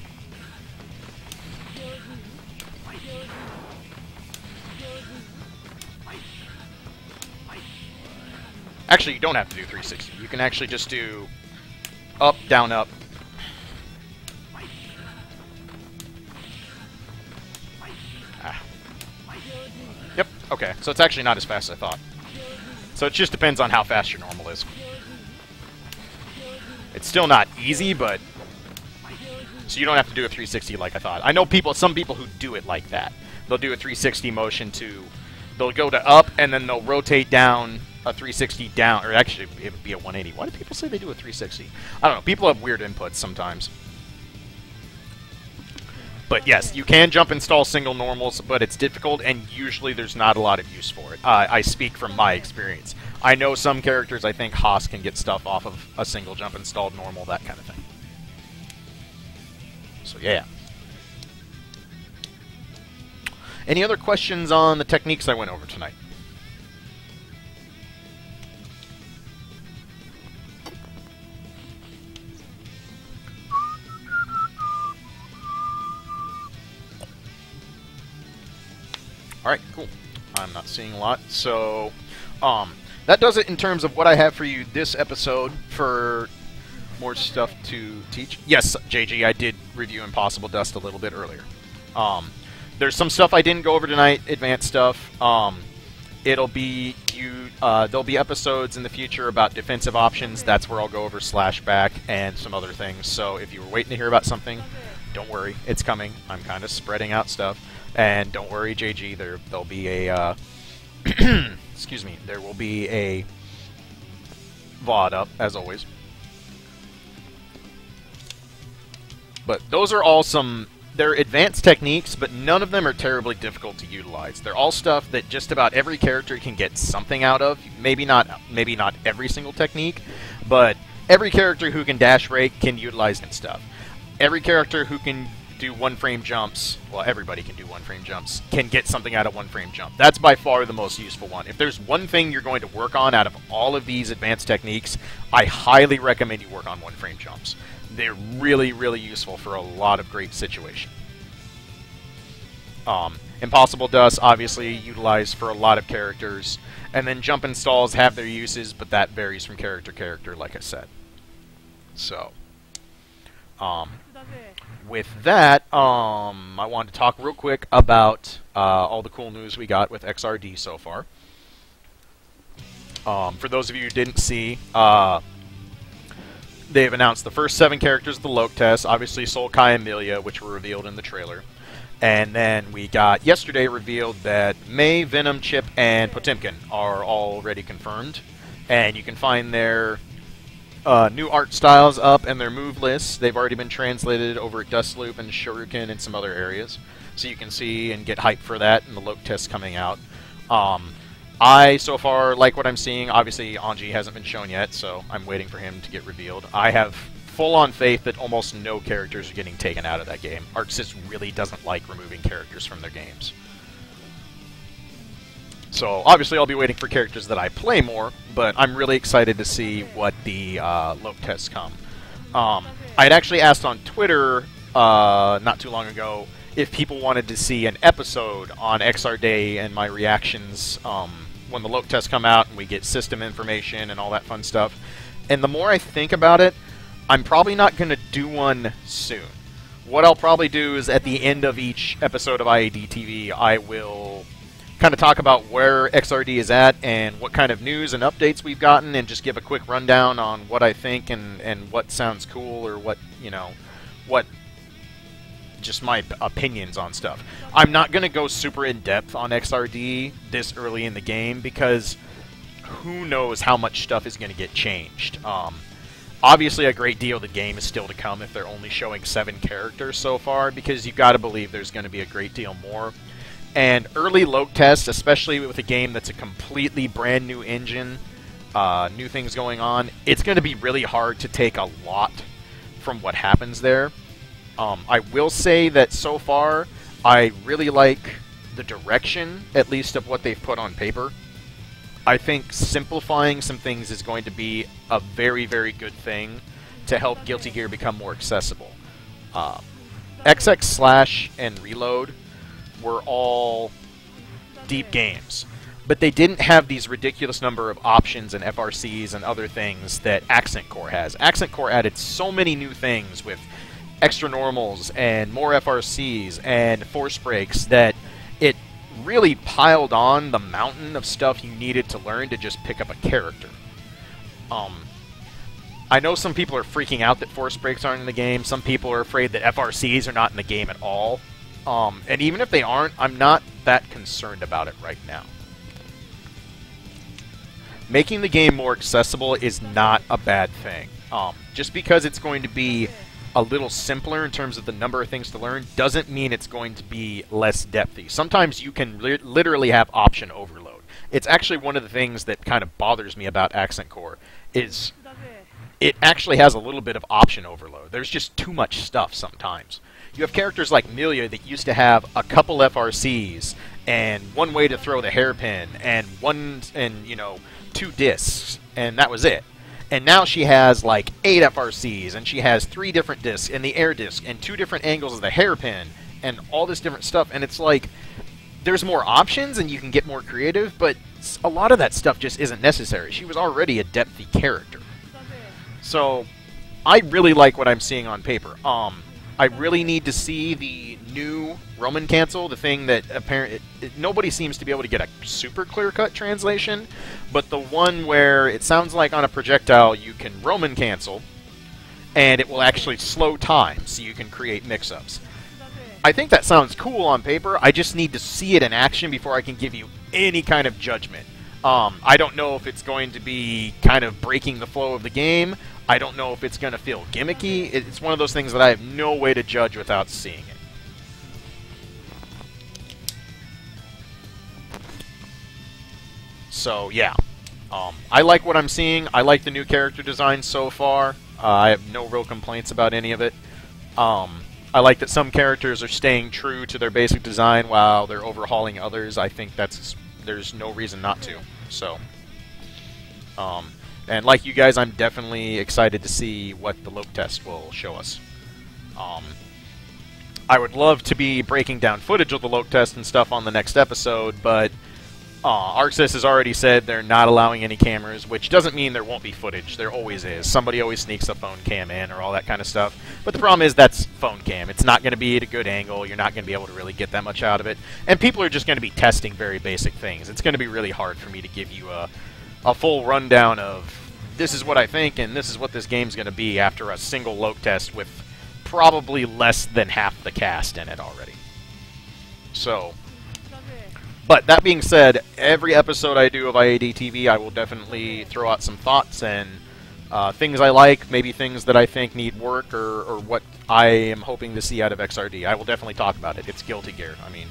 S1: Actually, you don't have to do 360. You can actually just do up, down, up. Yep, okay. So it's actually not as fast as I thought. So it just depends on how fast your normal is. It's still not easy, but... So you don't have to do a 360 like I thought. I know some people who do it like that. They'll do a 360 motion to... They'll go to up, and then they'll rotate down a 360 down. Or actually, it would be a 180. Why do people say they do a 360? I don't know. People have weird inputs sometimes. But yes, you can jump install single normals, but it's difficult, and usually there's not a lot of use for it. I speak from my experience. I know some characters, I think Haas can get stuff off of a single jump installed normal, that kind of thing. So yeah. Any other questions on the techniques I went over tonight? Alright, cool. I'm not seeing a lot. So, that does it in terms of what I have for you this episode for more stuff to teach. Yes, JG, I did review Impossible Dust a little bit earlier. There's some stuff I didn't go over tonight, advanced stuff. It'll be there'll be episodes in the future about defensive options. That's where I'll go over slashback and some other things. So if you were waiting to hear about something, don't worry, it's coming. I'm kind of spreading out stuff. And don't worry, JG, there'll be a excuse me, there will be a VOD up, as always. But those are all some... They're advanced techniques, but none of them are terribly difficult to utilize. They're all stuff that just about every character can get something out of. Maybe not every single technique, but every character who can dash break can utilize that stuff. Every character who can do one-frame jumps, well, everybody can do one-frame jumps, can get something out of one-frame jump. That's by far the most useful one. If there's one thing you're going to work on out of all of these advanced techniques, I highly recommend you work on one-frame jumps. They're really, really useful for a lot of great situations. Impossible Dust, obviously, utilized for a lot of characters. And then jump installs have their uses, but that varies from character to character, like I said. So, with that, I wanted to talk real quick about all the cool news we got with XRD so far. For those of you who didn't see, they've announced the first 7 characters of the Loke test, obviously Soul Kai and Amelia, which were revealed in the trailer. And then we got yesterday revealed that May, Venom, Chip, and Potemkin are already confirmed. And you can find their new art styles up and their move lists. They've already been translated over at Dustloop and Shuriken and some other areas. So you can see and get hyped for that and the Loke test coming out. I, so far, like what I'm seeing. Obviously, Anji hasn't been shown yet, so I'm waiting for him to get revealed. I have full-on faith that almost no characters are getting taken out of that game. ArcSys really doesn't like removing characters from their games. So, obviously, I'll be waiting for characters that I play more, but I'm really excited to see what the Loke tests come. I had actually asked on Twitter not too long ago if people wanted to see an episode on XR Day and my reactions when the Loke tests come out and we get system information and all that fun stuff. And the more I think about it, I'm probably not going to do one soon. What I'll probably do is at the end of each episode of IAD-TV, I will kind of talk about where XRD is at and what kind of news and updates we've gotten, and just give a quick rundown on what I think and what sounds cool, or what, you know, what just my opinions on stuff. I'm not going to go super in-depth on XRD this early in the game, because who knows how much stuff is going to get changed. Obviously, a great deal of the game is still to come if they're only showing 7 characters so far, because you've got to believe there's going to be a great deal more. And early Loke tests, especially with a game that's a completely brand new engine, new things going on, it's going to be really hard to take a lot from what happens there. I will say that so far, I really like the direction, at least of what they've put on paper. I think simplifying some things is going to be a very, very good thing to help Guilty Gear become more accessible. XX Slash and Reload were all deep games, but they didn't have these ridiculous number of options and FRCs and other things that Accent Core has. Accent Core added so many new things with extra normals and more FRCs and force breaks that it really piled on the mountain of stuff you needed to learn to just pick up a character. I know some people are freaking out that force breaks aren't in the game. Some people are afraid that FRCs are not in the game at all. And even if they aren't, I'm not that concerned about it right now. Making the game more accessible is not a bad thing. Just because it's going to be a little simpler in terms of the number of things to learn doesn't mean it's going to be less depthy. Sometimes you can literally have option overload. It's actually one of the things that kind of bothers me about Accent Core, is it actually has a little bit of option overload. There's just too much stuff sometimes. You have characters like Amelia that used to have a couple FRCs and one way to throw the hairpin and you know, 2 discs, and that was it. And now she has like 8 FRCs, and she has 3 different discs, and the air disc, and 2 different angles of the hairpin, and all this different stuff. And it's like, there's more options, and you can get more creative, but a lot of that stuff just isn't necessary. She was already a depthy character. So, I really like what I'm seeing on paper. I really need to see the new Roman cancel, the thing that apparently nobody seems to be able to get a super clear-cut translation, but the one where it sounds like on a projectile you can Roman cancel, and it will actually slow time so you can create mix-ups. I think that sounds cool on paper. I just need to see it in action before I can give you any kind of judgment. I don't know if it's going to be kind of breaking the flow of the game. I don't know if it's going to feel gimmicky. It's one of those things that I have no way to judge without seeing it. So, yeah. I like what I'm seeing. I like the new character design so far. I have no real complaints about any of it. I like that some characters are staying true to their basic design while they're overhauling others. I think there's no reason not to. So, and like you guys, I'm definitely excited to see what the load test will show us. I would love to be breaking down footage of the load test and stuff on the next episode, but ArcSys has already said they're not allowing any cameras, which doesn't mean there won't be footage. There always is. Somebody always sneaks a phone cam in or all that kind of stuff. But the problem is that's phone cam. It's not going to be at a good angle. You're not going to be able to really get that much out of it. And people are just going to be testing very basic things. It's going to be really hard for me to give you a full rundown of this is what I think and this is what this game's going to be after a single load test with probably less than half the cast in it already. So, but that being said, every episode I do of IAD-TV, I will definitely throw out some thoughts and things I like, maybe things that I think need work, or what I am hoping to see out of XRD. I will definitely talk about it. It's Guilty Gear. I mean,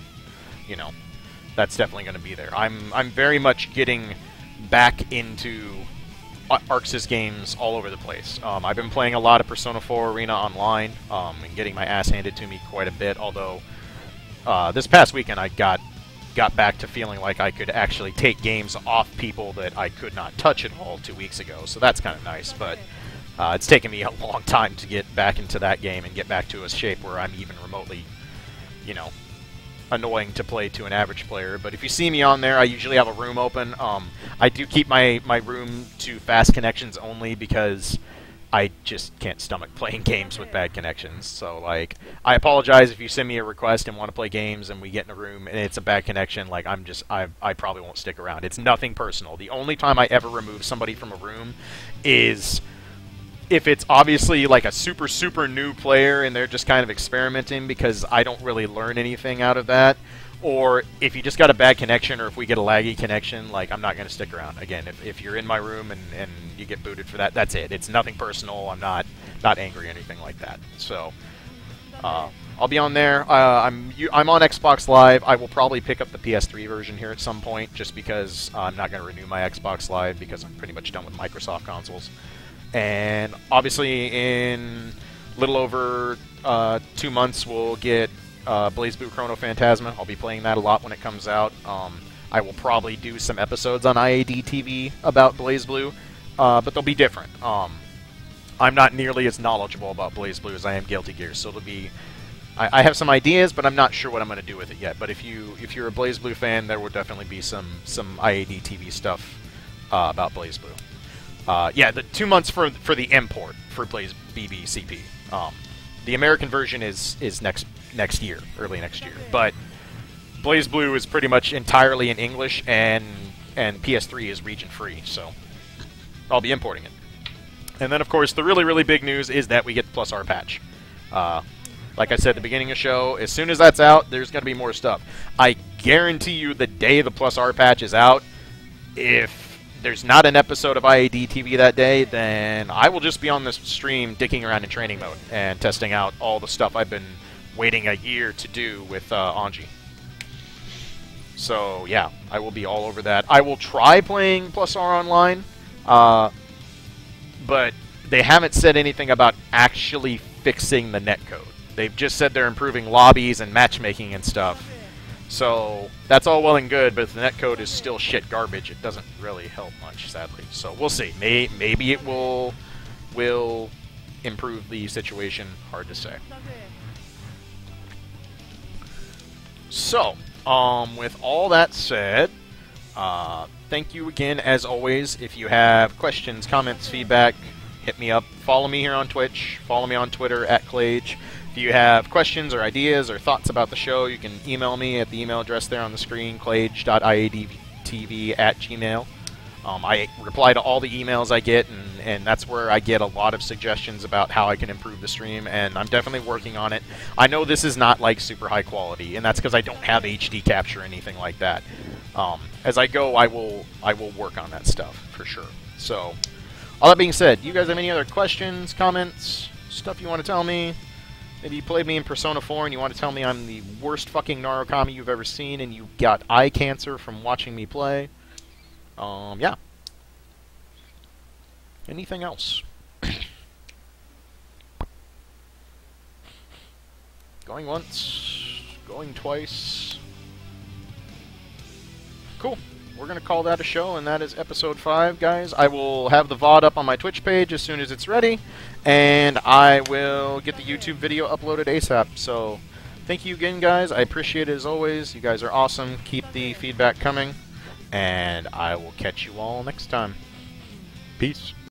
S1: you know, that's definitely going to be there. I'm very much getting back into ArcSys games all over the place. I've been playing a lot of Persona 4 Arena online and getting my ass handed to me quite a bit, although this past weekend I got back to feeling like I could actually take games off people that I could not touch at all 2 weeks ago, so that's kind of nice, but it's taken me a long time to get back into that game and get back to a shape where I'm even remotely, you know, annoying to play to an average player. But if you see me on there, I usually have a room open. I do keep my room to fast connections only because I just can't stomach playing games with bad connections. So, like, I apologize if you send me a request and want to play games and we get in a room and it's a bad connection. Like, I probably won't stick around. It's nothing personal. The only time I ever remove somebody from a room is if it's obviously like a super, super new player and they're just kind of experimenting, because I don't really learn anything out of that. Or if you just got a bad connection, or if we get a laggy connection, like, I'm not going to stick around. Again, if you're in my room and you get booted for that, that's it. It's nothing personal. I'm not angry or anything like that. So, I'll be on there. I'm on Xbox Live. I will probably pick up the PS3 version here at some point, just because I'm not going to renew my Xbox Live because I'm pretty much done with Microsoft consoles. And obviously, in a little over 2 months, we'll get BlazBlue Chrono Phantasma. I'll be playing that a lot when it comes out. I will probably do some episodes on IAD-TV about BlazBlue, but they'll be different. I'm not nearly as knowledgeable about BlazBlue as I am Guilty Gear, so it'll be... I have some ideas, but I'm not sure what I'm going to do with it yet. But if you're a BlazBlue fan, there will definitely be some IAD-TV stuff about BlazBlue. Yeah, the 2 months for the import for Blaze BBCP. The American version is next year, early next year. But BlazBlue is pretty much entirely in English, and PS3 is region free, so I'll be importing it. And then, of course, the really, really big news is that we get the Plus R patch. Like I said at the beginning of the show, as soon as that's out, there's going to be more stuff. I guarantee you the day the Plus R patch is out, if there's not an episode of IAD-TV that day, then I will just be on this stream dicking around in training mode and testing out all the stuff I've been waiting a year to do with Anji. So, yeah, I will be all over that. I will try playing Plus R online, but they haven't said anything about actually fixing the netcode. They've just said they're improving lobbies and matchmaking and stuff. So, that's all well and good, but if the netcode is still shit garbage, it doesn't really help much, sadly. So, we'll see. Maybe it will improve the situation. Hard to say. So, with all that said, thank you again, as always. If you have questions, comments, feedback, hit me up. Follow me here on Twitch. Follow me on Twitter, @Clage. If you have questions or ideas or thoughts about the show, you can email me at the email address there on the screen, clage.iadtv@gmail. I reply to all the emails I get, and that's where I get a lot of suggestions about how I can improve the stream, and I'm definitely working on it. I know this is not like super high quality, and that's because I don't have HD capture or anything like that. As I go, I will work on that stuff for sure. So, all that being said, you guys have any other questions, comments, stuff you want to tell me? Maybe you played me in Persona 4 and you want to tell me I'm the worst fucking Narukami you've ever seen and you got eye cancer from watching me play. Yeah. Anything else? Going once, going twice. Cool. We're going to call that a show, and that is episode 5, guys. I will have the VOD up on my Twitch page as soon as it's ready, and I will get the YouTube video uploaded ASAP. So, thank you again, guys. I appreciate it as always. You guys are awesome. Keep the feedback coming, and I will catch you all next time. Peace.